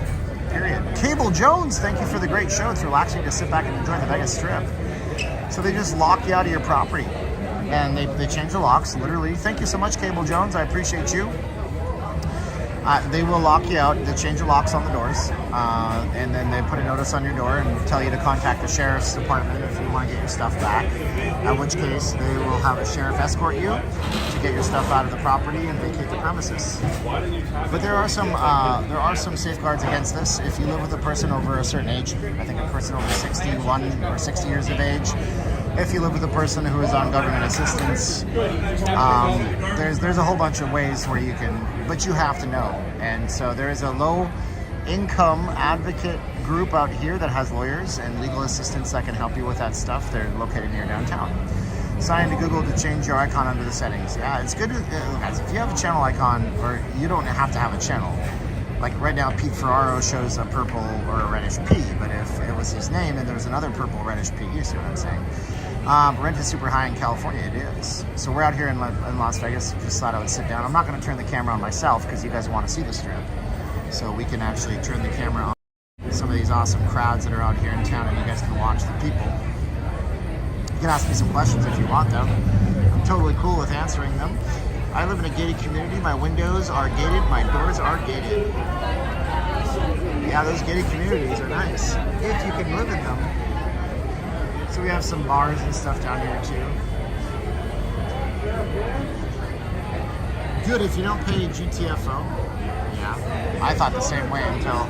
period. Cable Jones, thank you for the great show. It's relaxing to sit back and enjoy the Vegas Strip. So they just lock you out of your property. And they change the locks, literally. Thank you so much, Cable Jones. I appreciate you. They will lock you out. They change the locks on the doors. And then they put a notice on your door and tell you to contact the sheriff's department if you want to get your stuff back. In which case, they will have a sheriff escort you to get your stuff out of the property and vacate the premises. But there are some safeguards against this. If you live with a person over a certain age, I think a person over 61 or 60 years of age, if you live with a person who is on government assistance, there's a whole bunch of ways where you can, but you have to know. And so there is a low-income advocate group out here that has lawyers and legal assistants that can help you with that stuff. They're located near downtown. Sign into Google to change your icon under the settings. Yeah, it's good. Guys, if you have a channel icon, or you don't have to have a channel. Like right now, Pete Ferraro shows a purple or a reddish P, but if it was his name and there was another purple reddish P, you see what I'm saying? Rent is super high in California. It is. So we're out here in Las Vegas. Just thought I would sit down. I'm not going to turn the camera on myself because you guys want to see the strip. So we can actually turn the camera on some of these awesome crowds that are out here in town, and you guys can watch the people. You can ask me some questions if you want them. I'm totally cool with answering them. I live in a gated community. My windows are gated. My doors are gated. Yeah, those gated communities are nice if you can live in them. So we have some bars and stuff down here too. Good if you don't pay GTFO. Yeah, I thought the same way until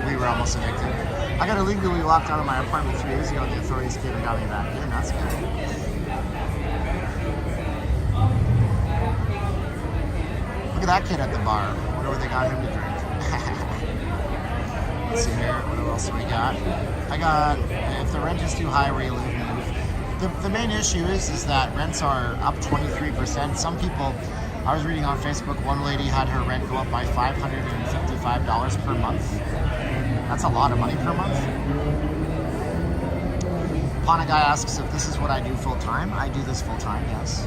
we were almost evicted. I got illegally locked out of my apartment 3 years ago and the authorities came and got me back in. That's good. Look at that kid at the bar. I wonder what they got him to drink. Let's see here. What else do we got? If the rent is too high where you live, move. The main issue is that rents are up 23%. Some people, I was reading on Facebook, one lady had her rent go up by $555 per month. That's a lot of money per month. Pana Guy asks if this is what I do full time. I do this full time, yes.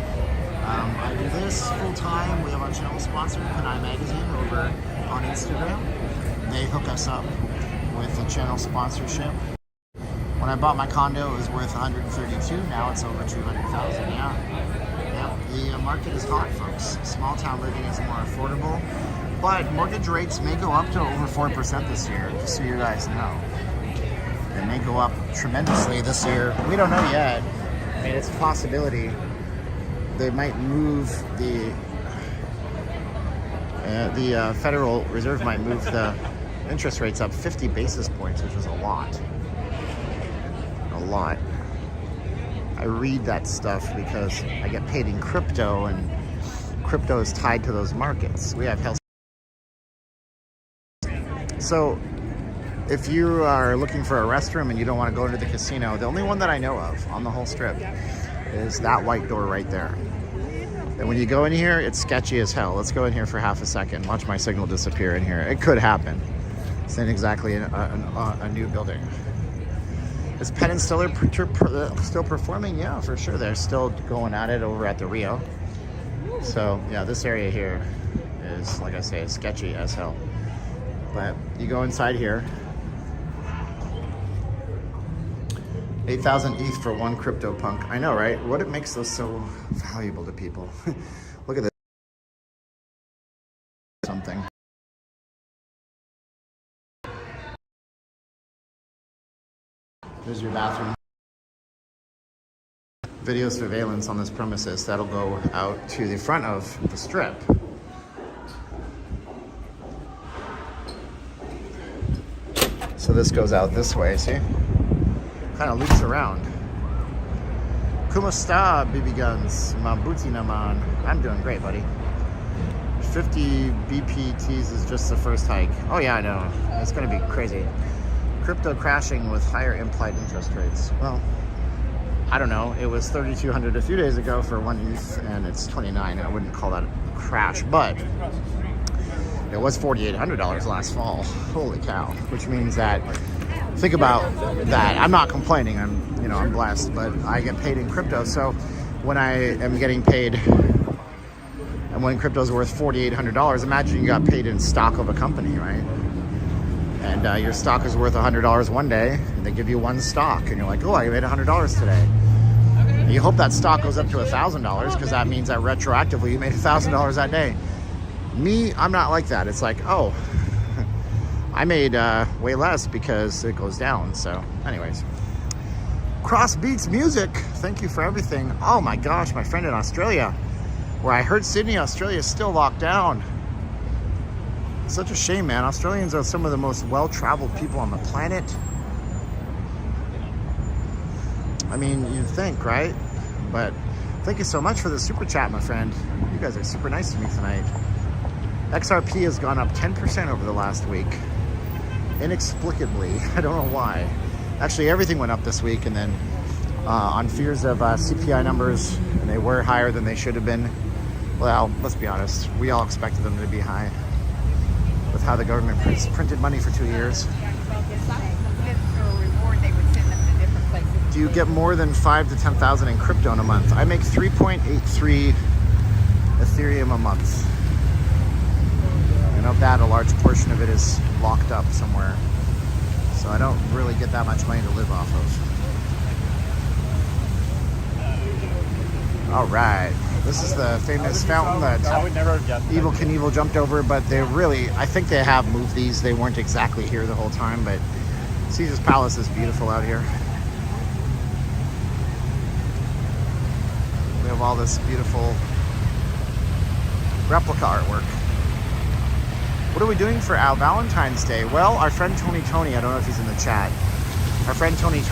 I do this full time. We have our channel sponsor, Panay Magazine, over on Instagram. They hook us up with a channel sponsorship. When I bought my condo, it was worth $132. Now it's over $200,000. Yeah. The market is hot, folks. Small town living is more affordable, but mortgage rates may go up to over 4% this year. Just so you guys know, they may go up tremendously this year. We don't know yet. I mean, it's a possibility. They might move the Federal Reserve might move the interest rates up 50 basis points, which is a lot. I read that stuff because I get paid in crypto, and crypto is tied to those markets. We have health. So if you are looking for a restroom and you don't want to go into the casino, the only one that I know of on the whole strip is that white door right there. And when you go in here, it's sketchy as hell. Let's go in here for half a second. Watch my signal disappear in here. It could happen. It's in exactly a new building. Is Penn still performing? Yeah, for sure. They're still going at it over at the Rio. So yeah, this area here is, like I say, sketchy as hell. But you go inside here. 8,000 ETH for one CryptoPunk. I know, right? What makes those so valuable to people? Look at this. Something. There's your bathroom. Video surveillance on this premises. That'll go out to the front of the strip. So this goes out this way, see? Kind of loops around. Kumusta, BB Guns? Mabuti naman. I'm doing great, buddy. 50 BPTs is just the first hike. Oh yeah, I know. It's gonna be crazy. Crypto crashing with higher implied interest rates. Well, I don't know. It was 3,200 a few days ago for one ETH, and it's 29. I wouldn't call that a crash, but it was $4,800 last fall. Holy cow! Which means that, think about that. I'm not complaining. I'm blessed, but I get paid in crypto. So when I am getting paid, and when crypto's worth $4,800, imagine you got paid in stock of a company, right? And your stock is worth $100 one day, and they give you one stock, and you're like, oh, I made $100 today. And you hope that stock goes up to $1,000, because that means that retroactively you made $1,000 that day. Me, I'm not like that. It's like, oh, I made way less because it goes down. So anyways, Cross Beats Music, thank you for everything. Oh my gosh, my friend in Australia, where I heard Sydney, Australia is still locked down. Such a shame, man. Australians are some of the most well-traveled people on the planet. I mean, you'd think, right? But thank you so much for the super chat, my friend. You guys are super nice to me tonight. XRP has gone up 10% over the last week. Inexplicably. I don't know why. Actually, everything went up this week, and then on fears of CPI numbers, and they were higher than they should have been. Well, let's be honest. We all expected them to be high with how the government printed money for 2 years. Do you get more than 5 to 10,000 in crypto in a month? I make 3.83 Ethereum a month. And of that, a large portion of it is locked up somewhere. So I don't really get that much money to live off of. All right. This is the famous fountain that Evel Knievel jumped over, but they really, I think they have moved these. They weren't exactly here the whole time, but Caesar's Palace is beautiful out here. We have all this beautiful replica artwork. What are we doing for our Valentine's Day? Well, our friend Tony, I don't know if he's in the chat. Our friend Tony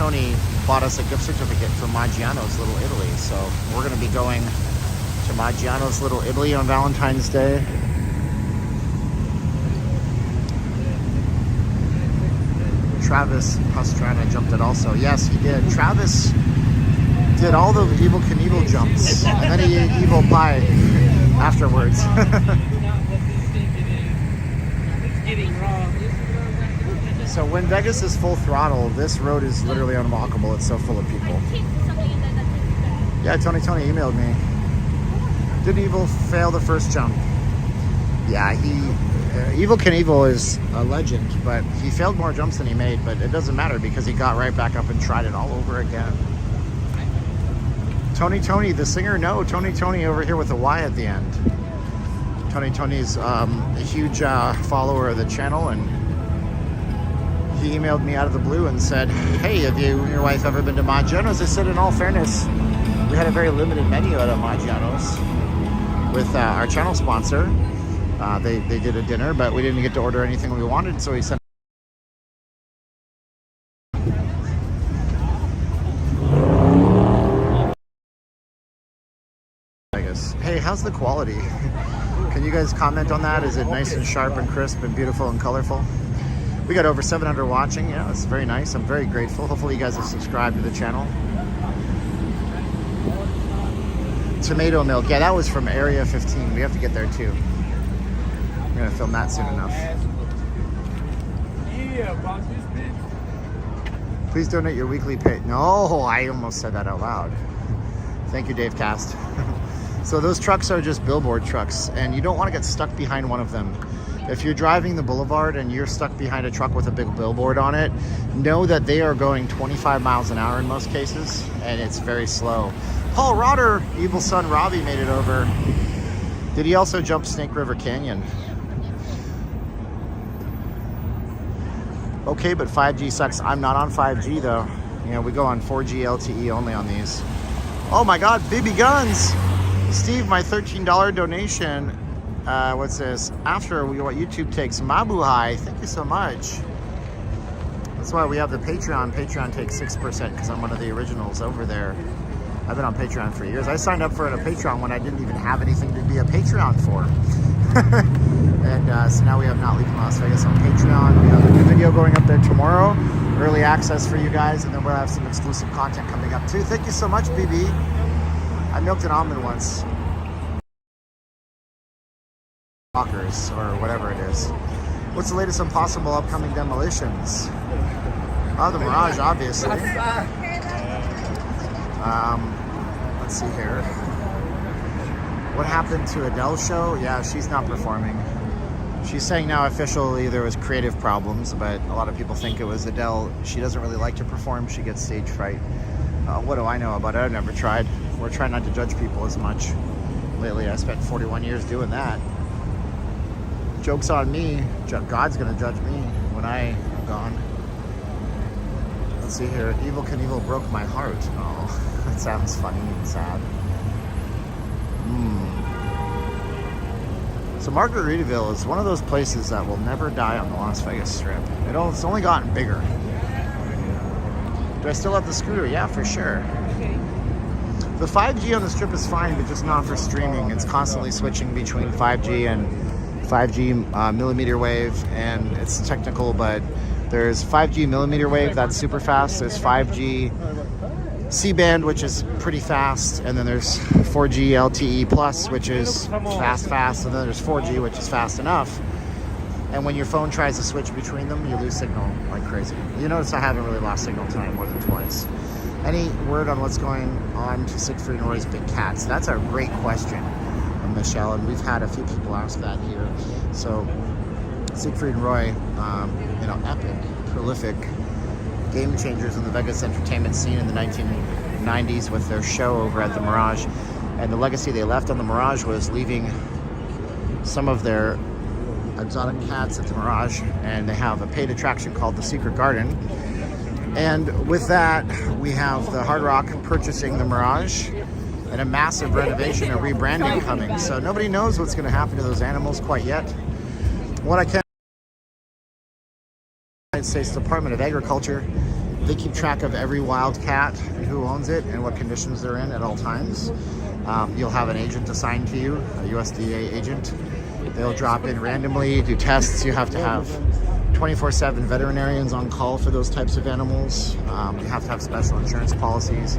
bought us a gift certificate for Maggiano's Little Italy. So we're going to be going to Maggiano's Little Italy on Valentine's Day. Travis Pastrana jumped it also. Yes, he did. Travis did all the Evel Knievel jumps, and then he ate evil pie afterwards. So when Vegas is full throttle, this road is literally unwalkable. It's so full of people. Yeah, Tony emailed me. Did Evel fail the first jump? Yeah, Evel Knievel is a legend, but he failed more jumps than he made, but it doesn't matter because he got right back up and tried it all over again. Tony, the singer? No, Tony over here with a Y at the end. Tony's a huge follower of the channel, and he emailed me out of the blue and said, hey, have you and your wife ever been to Maggiano's? I said, in all fairness, we had a very limited menu at Maggiano's with our channel sponsor. They did a dinner, but we didn't get to order anything we wanted, so he sent. Hey, how's the quality? Can you guys comment on that? Is it nice and sharp and crisp and beautiful and colorful? We got over 700 watching. Yeah, it's very nice. I'm very grateful. Hopefully you guys have subscribed to the channel. Tomato milk. Yeah, that was from Area 15. We have to get there too. I'm gonna film that soon enough. Please donate your weekly pay. No, I almost said that out loud. Thank you, Dave Cast. So those trucks are just billboard trucks, and you don't want to get stuck behind one of them. If you're driving the boulevard and you're stuck behind a truck with a big billboard on it, know that they are going 25 miles an hour in most cases, and it's very slow. Paul Rotter, Evil Son Robbie made it over. Did he also jump Snake River Canyon? Okay, but 5G sucks. I'm not on 5G though. You know, we go on 4G LTE only on these. Oh my God, BB Guns! Steve, my $13 donation. What's this? After what YouTube takes. Mabuhay, thank you so much. That's why we have the Patreon. Patreon takes 6% because I'm one of the originals over there. I've been on Patreon for years. I signed up for a Patreon when I didn't even have anything to be a Patreon for. And so now we have Not Leaving Las Vegas on Patreon. We have a new video going up there tomorrow. Early access for you guys, and then we'll have some exclusive content coming up too. Thank you so much, BB. I milked an almond once. Walkers, or whatever it is. What's the latest on possible upcoming demolitions? Oh, the Mirage, obviously. Let's see here. What happened to Adele's show? Yeah, she's not performing. She's saying now officially there was creative problems, but a lot of people think it was Adele. She doesn't really like to perform. She gets stage fright. What do I know about it? I've never tried. We're trying not to judge people as much. Lately, I spent 41 years doing that. Joke's on me. God's gonna judge me when I'm gone. Let's see here. Evel Knievel broke my heart. Oh, that sounds funny and sad. So Margaritaville is one of those places that will never die on the Las Vegas Strip. It's only gotten bigger. Do I still have the scooter? Yeah, for sure. The 5G on the Strip is fine, but just not for streaming. It's constantly switching between 5G and 5G millimeter wave, and it's technical, but there's 5G millimeter wave that's super fast. There's 5G C-band, which is pretty fast, and then there's 4G LTE plus, which is fast, and then there's 4G, which is fast enough. And when your phone tries to switch between them, you lose signal like crazy. You notice I haven't really lost signal tonight more than twice. Any word on what's going on to Siegfried and Roy's big cats? That's a great question, Michelle, and we've had a few people ask that here. So Siegfried and Roy, epic, prolific game changers in the Vegas entertainment scene in the 1990s with their show over at the Mirage. And the legacy they left on the Mirage was leaving some of their exotic cats at the Mirage, and they have a paid attraction called the Secret Garden. And with that, we have the Hard Rock purchasing the Mirage and a massive renovation and rebranding coming. So nobody knows what's going to happen to those animals quite yet. What I can, United States Department of Agriculture, they keep track of every wild cat and who owns it and what conditions they're in at all times. You'll have an agent assigned to you, a USDA agent. They'll drop in randomly, do tests. You have to have 24/7 veterinarians on call for those types of animals. You have to have special insurance policies.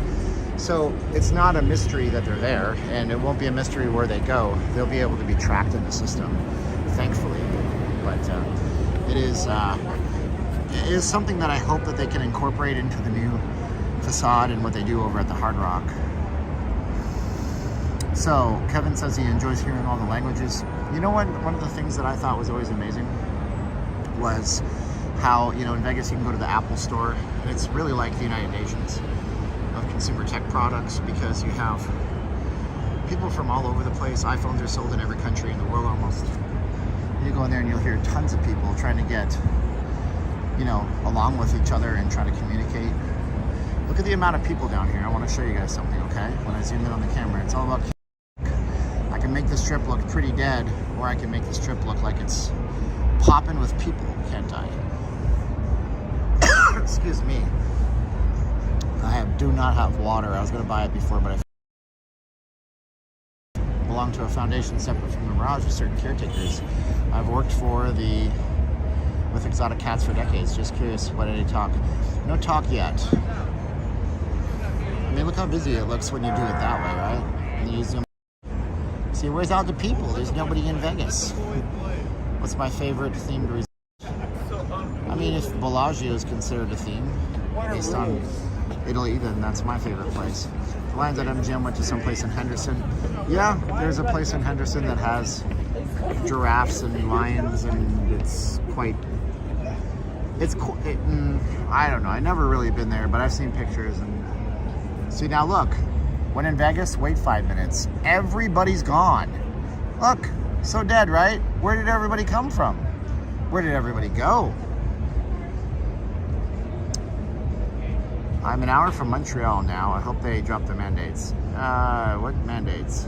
So it's not a mystery that they're there, and it won't be a mystery where they go. They'll be able to be tracked in the system, thankfully. But it is something that I hope that they can incorporate into the new facade and what they do over at the Hard Rock. So Kevin says he enjoys hearing all the languages. You know what? One of the things that I thought was always amazing was how, in Vegas you can go to the Apple store, and it's really like the United Nations of consumer tech products, because you have people from all over the place. iPhones are sold in every country in the world almost. You go in there and you'll hear tons of people trying to get, along with each other and try to communicate. Look at the amount of people down here. I want to show you guys something, okay? When I zoom in on the camera, it's all about. I can make this trip look pretty dead, or I can make this trip look like it's popping with people, can't I? Excuse me. Do not have water. I was going to buy it before, but I belong to a foundation separate from the Mirage with certain caretakers. I've worked with exotic cats for decades. Just curious, what did they talk? No talk yet. I mean, look how busy it looks when you do it that way, right? And you zoom. See, where's all the people? There's nobody in Vegas. What's my favorite themed resort? I mean, if Palazzo is considered a theme based on Italy, then that's my favorite place. The Lions at MGM went to some place in Henderson. Yeah, there's a place in Henderson that has giraffes and lions, and it's quite. I don't know. I've never really been there, but I've seen pictures. And see, now look, when in Vegas, wait 5 minutes. Everybody's gone. Look, so dead, right? Where did everybody come from? Where did everybody go? I'm an hour from Montreal now. I hope they drop the mandates. What mandates?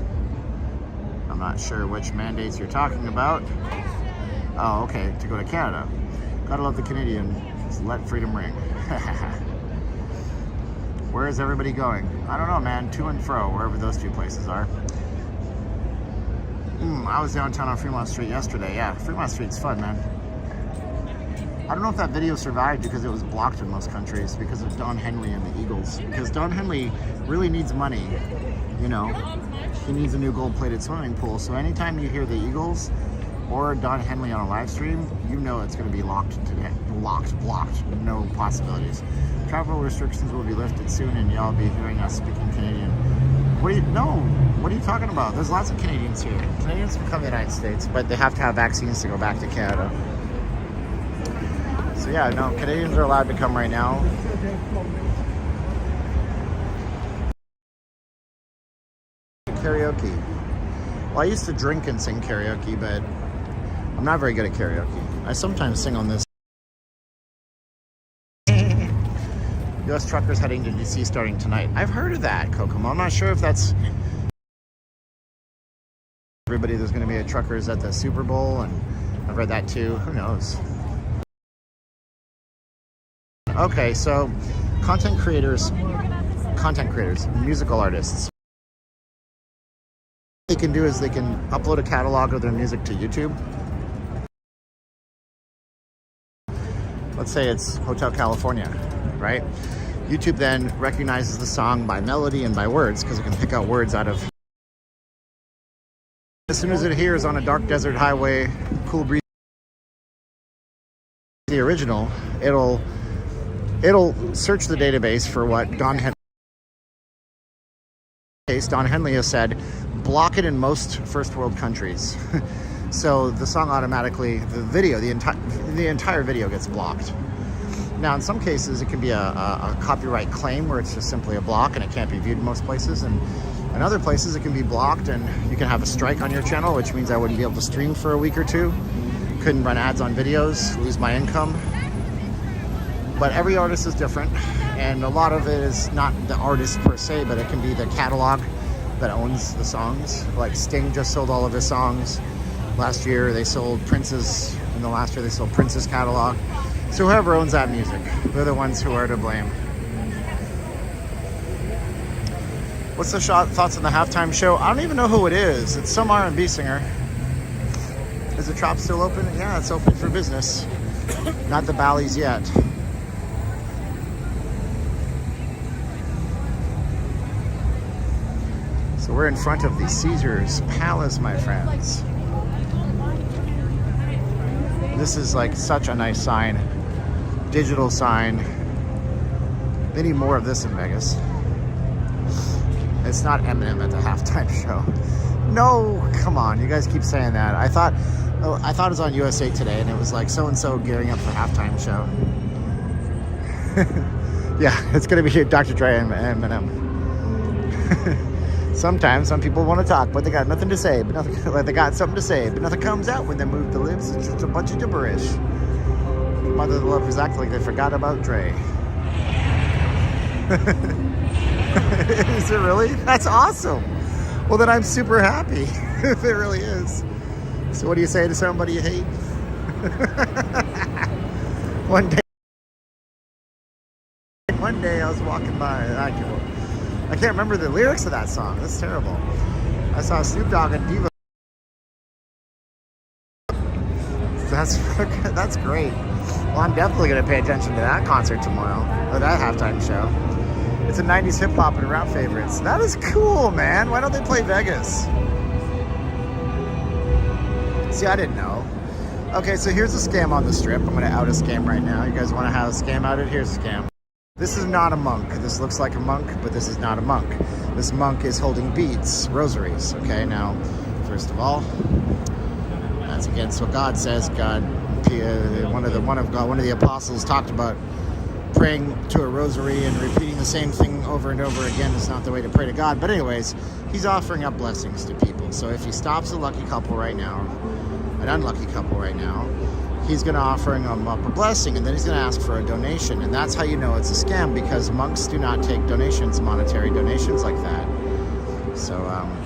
I'm not sure which mandates you're talking about. Oh, okay, to go to Canada. Gotta love the Canadian. Just let freedom ring. Where is everybody going? I don't know, man. To and fro, wherever those two places are. I was downtown on Fremont Street yesterday. Yeah, Fremont Street's fun, man. I don't know if that video survived because it was blocked in most countries because of Don Henley and the Eagles. Because Don Henley really needs money, He needs a new gold-plated swimming pool. So anytime you hear the Eagles or Don Henley on a live stream, it's going to be locked today. Blocked. No possibilities. Travel restrictions will be lifted soon, and y'all be hearing us speaking Canadian. What are you talking about? There's lots of Canadians here. Canadians can come to the United States, but they have to have vaccines to go back to Canada. So yeah, no, Canadians are allowed to come right now. Karaoke. Well, I used to drink and sing karaoke, but I'm not very good at karaoke. I sometimes sing on this. U.S. truckers heading to D.C. starting tonight. I've heard of that, Kokomo. I'm not sure if that's everybody. There's going to be a truckers at the Super Bowl, and I've read that too. Who knows? Okay, so content creators, musical artists. What they can do is they can upload a catalog of their music to YouTube. Let's say it's Hotel California, right? YouTube then recognizes the song by melody and by words because it can pick out words out of. As soon as it hears on a dark desert highway, cool breeze. the original, it'll search the database for what Don Henley has said, block it in most first world countries. So the song automatically, the entire video gets blocked. Now, in some cases, it can be a copyright claim where it's just simply a block and it can't be viewed in most places. And in other places, it can be blocked and you can have a strike on your channel, which means I wouldn't be able to stream for a week or two. Couldn't run ads on videos, lose my income. But every artist is different, and a lot of it is not the artist per se, but it can be the catalog that owns the songs. Like Sting just sold all of his songs. Last year they sold Prince's, in the last year they sold Prince's catalog. So whoever owns that music, they're the ones who are to blame. What's the thoughts on the halftime show? I don't even know who it is. It's some R&B singer. Is the shop still open? Yeah, it's open for business. Not the Bally's yet. So we're in front of the Caesars Palace, my friends. This is like such a nice sign. Digital sign. They need more of this in Vegas. It's not Eminem at the halftime show. No, come on. You guys keep saying that. I thought it was on USA Today and it was like so-and-so gearing up for halftime show. Yeah, it's going to be Dr. Dre and Eminem. Sometimes some people want to talk, but they got nothing to say. But nothing, like they got something to say, but nothing comes out when they move the lips. It's just a bunch of gibberish. Mother of the Lovers act like they forgot about Dre. Is it really? That's awesome. Well, then I'm super happy if it really is. So what do you say to somebody you hate? One day I was walking by. I can't remember the lyrics of that song. That's terrible. I saw Snoop Dogg and Diva. That's great. Well, I'm definitely going to pay attention to that concert tomorrow, or that halftime show. It's a 90s hip hop and rap favorites. That is cool, man. Why don't they play Vegas? See, I didn't know. Okay, so here's a scam on the strip. I'm going to out a scam right now. You guys want to have a scam outed? Here's a scam. This is not a monk. This looks like a monk, but this is not a monk. This monk is holding beads, rosaries. Okay, now, first of all, that's against what God says. God, one of the apostles talked about praying to a rosary and repeating the same thing over and over again is not the way to pray to God. But anyways, he's offering up blessings to people. So if he stops a lucky couple right now, an unlucky couple right now, he's going to offering them up a blessing, and then he's going to ask for a donation. And that's how you know it's a scam, because monks do not take donations, monetary donations like that. So,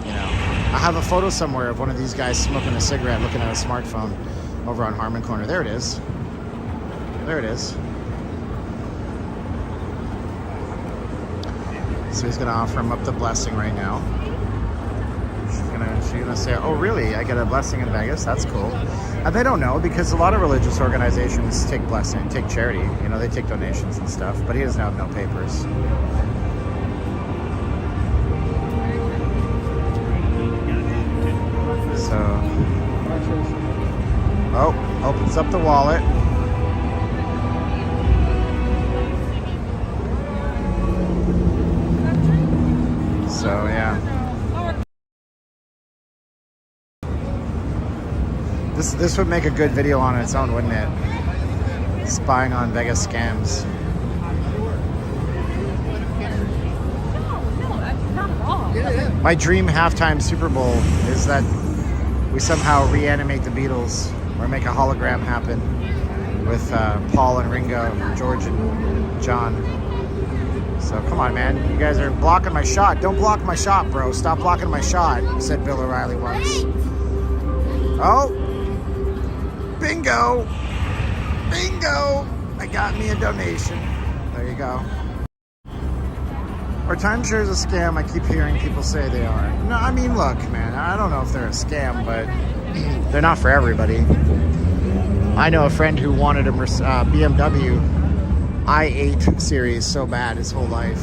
you know, I have a photo somewhere of one of these guys smoking a cigarette, looking at a smartphone over on Harmon Corner. There it is. There it is. So he's going to offer him up the blessing right now. She's gonna say, oh really, I get a blessing in Vegas? That's cool. And they don't know, because a lot of religious organizations take charity, you know, they take donations and stuff, but he doesn't have no papers. So, oh, opens up the wallet. So yeah. This would make a good video on its own, wouldn't it? Spying on Vegas scams. My dream halftime Super Bowl is that we somehow reanimate the Beatles or make a hologram happen with Paul and Ringo, George and John. So come on, man. You guys are blocking my shot. Don't block my shot, bro. Stop blocking my shot, said Bill O'Reilly once. Oh. Bingo! Bingo! I got me a donation. There you go. Are timeshares a scam? I keep hearing people say they are. No, I mean, look, man, I don't know if they're a scam, but they're not for everybody. I know a friend who wanted a BMW i8 series so bad his whole life.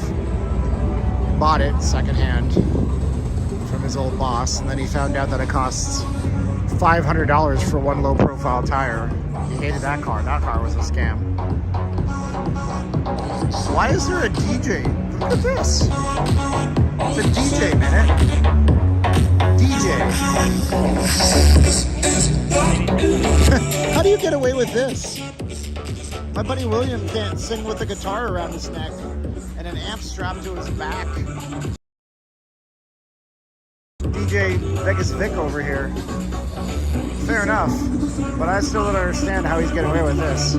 Bought it secondhand from his old boss, and then he found out that it costs $500 for one low-profile tire. He He hated that car. That car was a scam. Why is there a DJ? Look at this. It's a DJ minute. DJ. How do you get away with this? My buddy William can't sing with a guitar around his neck and an amp strapped to his back. DJ Vegas Vic over here. Fair enough, but I still don't understand how he's getting away with this.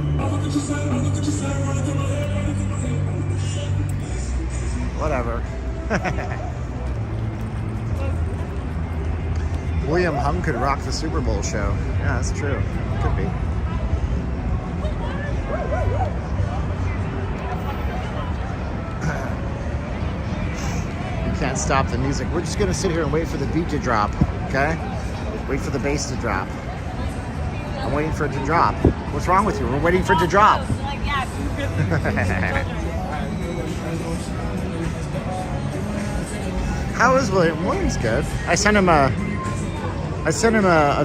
Whatever. William Hung could rock the Super Bowl show. Yeah, that's true. Could be. You can't stop the music. We're just gonna sit here and wait for the beat to drop, okay? Wait for the bass to drop. I'm waiting for it to drop. What's wrong with you? We're waiting for it to drop. How is William? William's good. I sent him a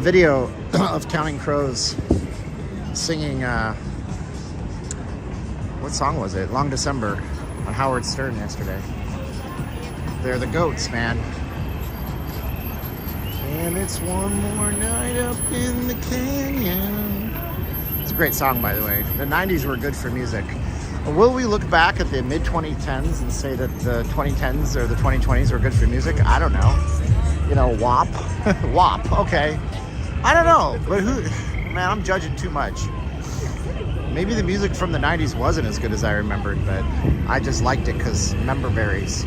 video of Counting Crows singing, what song was it? Long December on Howard Stern yesterday. They're the goats, man. And it's one more night up in the canyon. It's a great song, by the way. The 90s were good for music. Will we look back at the mid-2010s and say that the 2010s or the 2020s were good for music? I don't know. You know, WAP. WAP, okay. I don't know, but who... Man, I'm judging too much. Maybe the music from the 90s wasn't as good as I remembered, but I just liked it because member berries.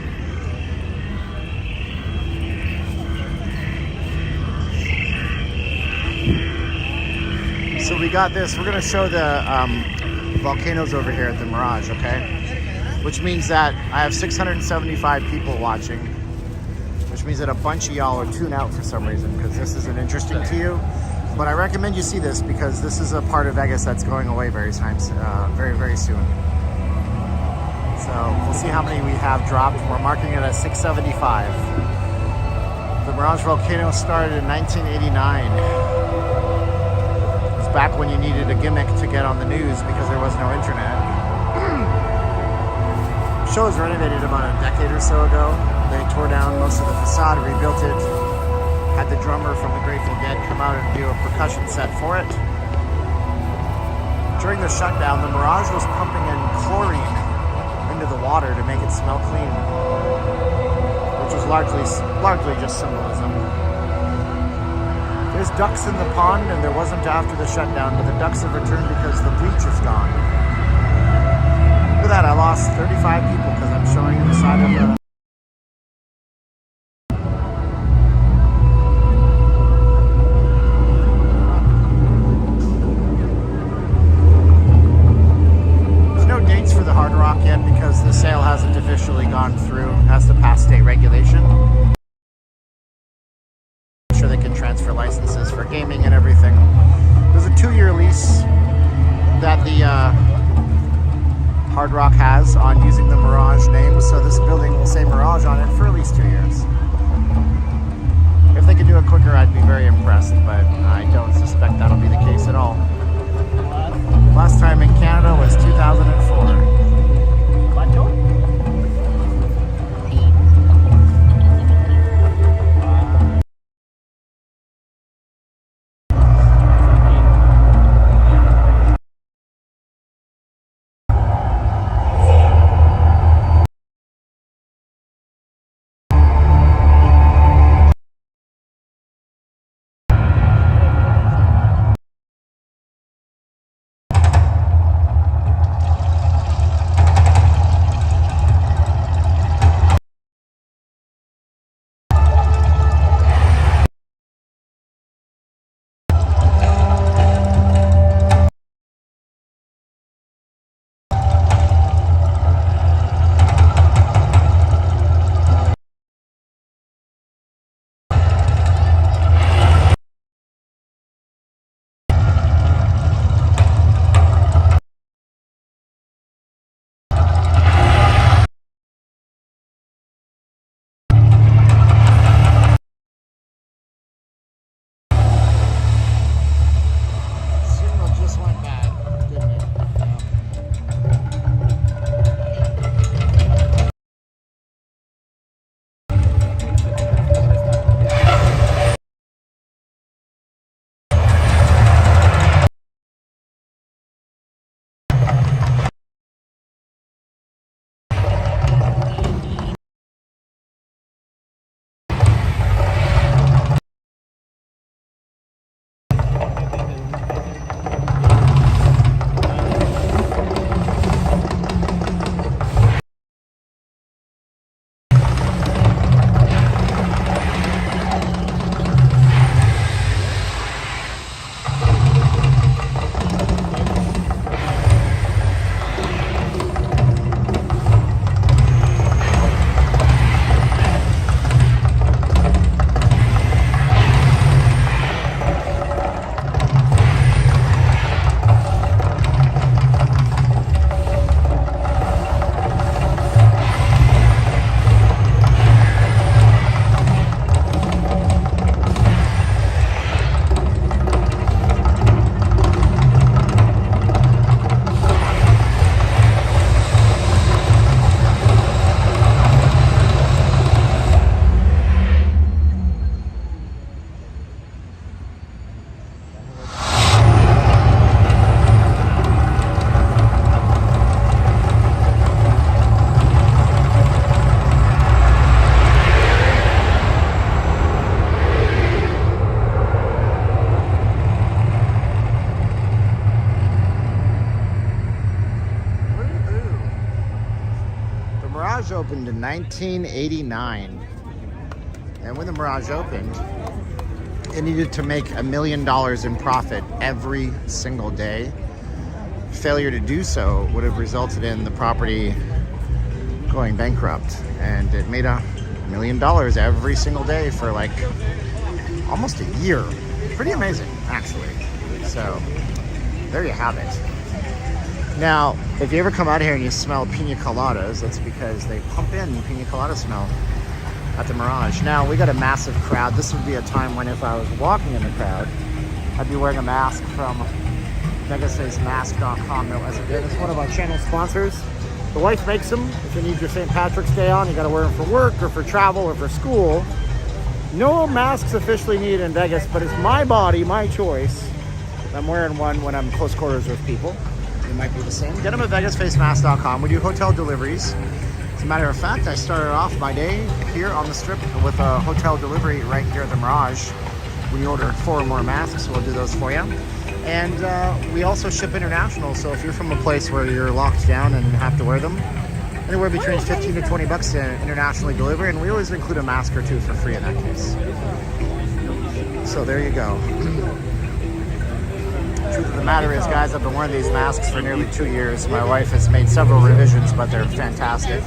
So we got this. We're going to show the volcanoes over here at the Mirage, okay? Which means that I have 675 people watching, which means that a bunch of y'all are tuned out for some reason because this isn't interesting to you. But I recommend you see this because this is a part of Vegas that's going away very soon. So we'll see how many we have dropped. We're marking it at 675. The Mirage volcano started in 1989. It's back when you needed a gimmick to get on the news because there was no internet. The show was renovated about a decade or so ago. They tore down most of the facade, rebuilt it, had the drummer from the Grateful Dead come out and do a percussion set for it. During the shutdown, the Mirage was pumping in chlorine into the water to make it smell clean, which was largely just symbolism. There's ducks in the pond, and there wasn't after the shutdown, but the ducks have returned because the bleach is gone. Look at that, I lost 35 people because I'm showing the side of the... There's no dates for the Hard Rock yet because the sale hasn't officially gone through. It has to pass state regulation. They can transfer licenses for gaming and everything. There's a 2-year lease that the Hard Rock has on using the Mirage name, so this building will say Mirage on it for at least 2 years. If they could do it quicker, I'd be very impressed, but I don't suspect that'll be the case at all. Last time in Canada was 2004. Mirage opened in 1989. And when the Mirage opened, it needed to make $1 million in profit every single day. Failure to do so would have resulted in the property going bankrupt. And it made $1 million every single day for like almost a year. Pretty amazing, actually. So there you have it. Now, if you ever come out here and you smell pina coladas, that's because they pump in pina colada smell at the Mirage. Now, we got a massive crowd. This would be a time when if I was walking in the crowd, I'd be wearing a mask from VegasFaceMask.com. No, as again, it's one of our channel sponsors. The wife makes them. If you need your St. Patrick's Day on, you got to wear them for work or for travel or for school. No masks officially needed in Vegas, but it's my body, my choice. I'm wearing one when I'm close quarters with people. It might be the same. Get them at VegasFaceMask.com. We do hotel deliveries. As a matter of fact, I started off my day here on the strip with a hotel delivery right here at the Mirage. When you order 4 or more masks, we'll do those for you. And we also ship international, so if you're from a place where you're locked down and have to wear them, anywhere between 15 to 20 bucks to internationally deliver, and we always include a mask or 2 for free in that case. So there you go. Truth of the matter is, guys, I've been wearing these masks for nearly 2 years. My wife has made several revisions, but they're fantastic.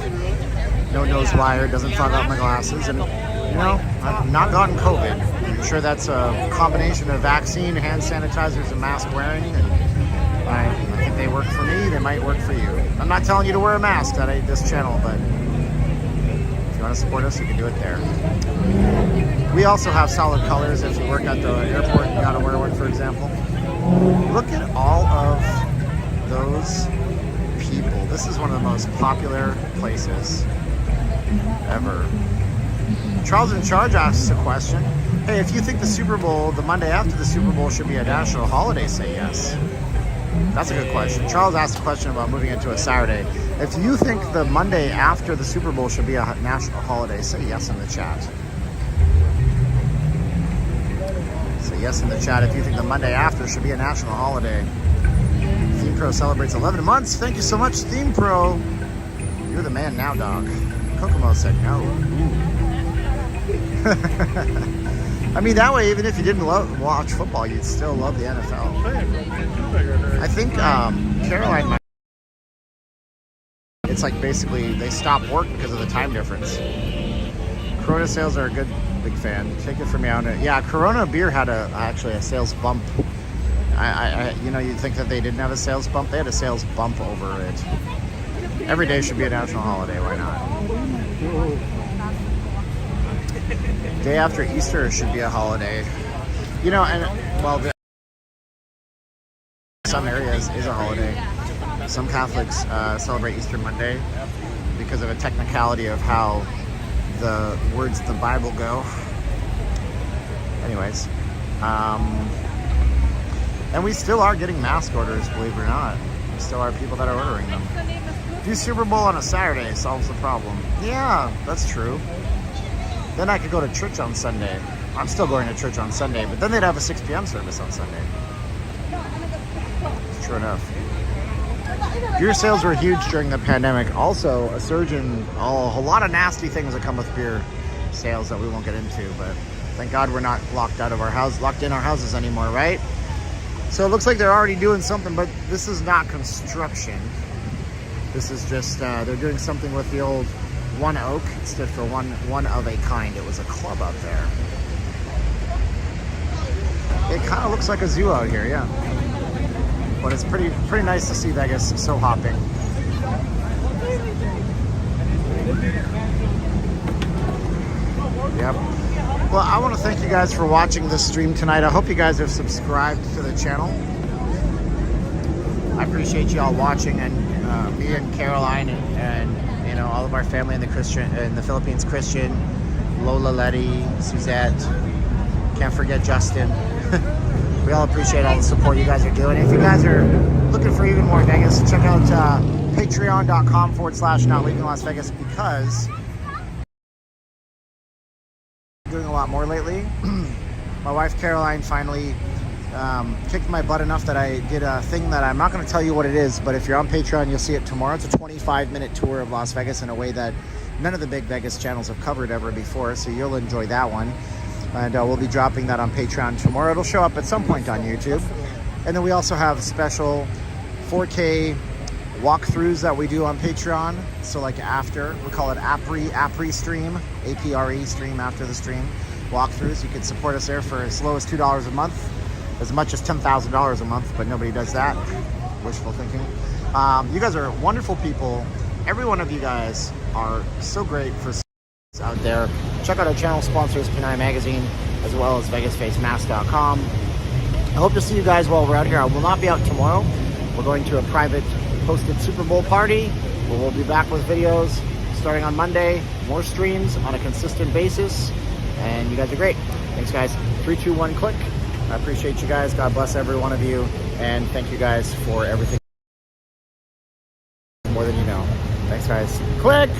No nose wire, doesn't fog out my glasses, and you know, I've not gotten COVID. I'm sure that's a combination of vaccine, hand sanitizers, and mask wearing, and I think they work for me, they might work for you. I'm not telling you to wear a mask on this channel, but if you want to support us, you can do it there. We also have solid colors. If you work at the airport, you gotta wear one, for example. Look at all of those people. This is one of the most popular places ever. Charles in Charge asks a question. Hey, if you think the Super Bowl, the Monday after the Super Bowl should be a national holiday, say yes. That's a good question. Charles asked a question about moving into a Saturday. If you think the Monday after the Super Bowl should be a national holiday, say yes in the chat. Say yes in the chat if you think the Monday after should be a national holiday. Theme Pro celebrates 11 months. Thank you so much, Theme Pro. You're the man now, dog. Kokomo said no. I mean, that way, even if you didn't watch football, you'd still love the NFL. I think Caroline might. It's like basically they stop work because of the time difference. Corona sales are a good, big fan. Take it from me on it. Yeah, Corona beer had actually a sales bump. You know, you'd think that they didn't have a sales bump. They had a sales bump over it. Every day should be a national holiday. Why not? Day after Easter should be a holiday. You know, and well, some areas is a holiday. Some Catholics celebrate Easter Monday because of a technicality of how the words of the Bible go. Anyways, and we still are getting mask orders, believe it or not. We still are people that are ordering them. Do Super Bowl on a Saturday solves the problem. Yeah, that's true. Then I could go to church on Sunday. I'm still going to church on Sunday, but then they'd have a 6 p.m. service on Sunday. True enough. Beer sales were huge during the pandemic. Also, a surge in a whole lot of nasty things that come with beer sales that we won't get into, but thank God we're not locked in our houses anymore, right? So it looks like they're already doing something, but this is not construction. This is just, they're doing something with the old One Oak. It stood for one of a kind. It was a club out there. It kind of looks like a zoo out here, yeah. But it's pretty nice to see Vegas so hopping. Yep. Well, I want to thank you guys for watching this stream tonight. I hope you guys have subscribed to the channel. I appreciate you all watching, and me and Caroline and you know, all of our family in the Philippines, Christian, Lola, Letty, Suzette, can't forget Justin. We all appreciate all the support you guys are doing. If you guys are looking for even more Vegas, check out patreon.com/NotLeavingLasVegas, because I'm doing a lot more lately. My wife Caroline finally kicked my butt enough that I did a thing that I'm not going to tell you what it is, but if you're on Patreon, you'll see it tomorrow. It's a 25-minute tour of Las Vegas in a way that none of the big Vegas channels have covered ever before, so you'll enjoy that one. And we'll be dropping that on Patreon tomorrow. It'll show up at some point on YouTube. And then we also have special 4K walkthroughs that we do on Patreon. So like after, we call it APRE stream, APRE stream, after the stream walkthroughs. You can support us there for as low as $2 a month, as much as $10,000 a month, but nobody does that. Wishful thinking. You guys are wonderful people. Every one of you guys are so great for out there. Check out our channel sponsors, Pinay Magazine, as well as VegasFaceMask.com. I hope to see you guys while we're out here. I will not be out tomorrow. We're going to a private hosted Super Bowl party where we'll be back with videos starting on Monday, more streams on a consistent basis, and you guys are great. Thanks, guys. 3, 2, 1, click. I appreciate you guys. God bless every one of you, and thank you guys for everything more than you know. Thanks, guys. Click!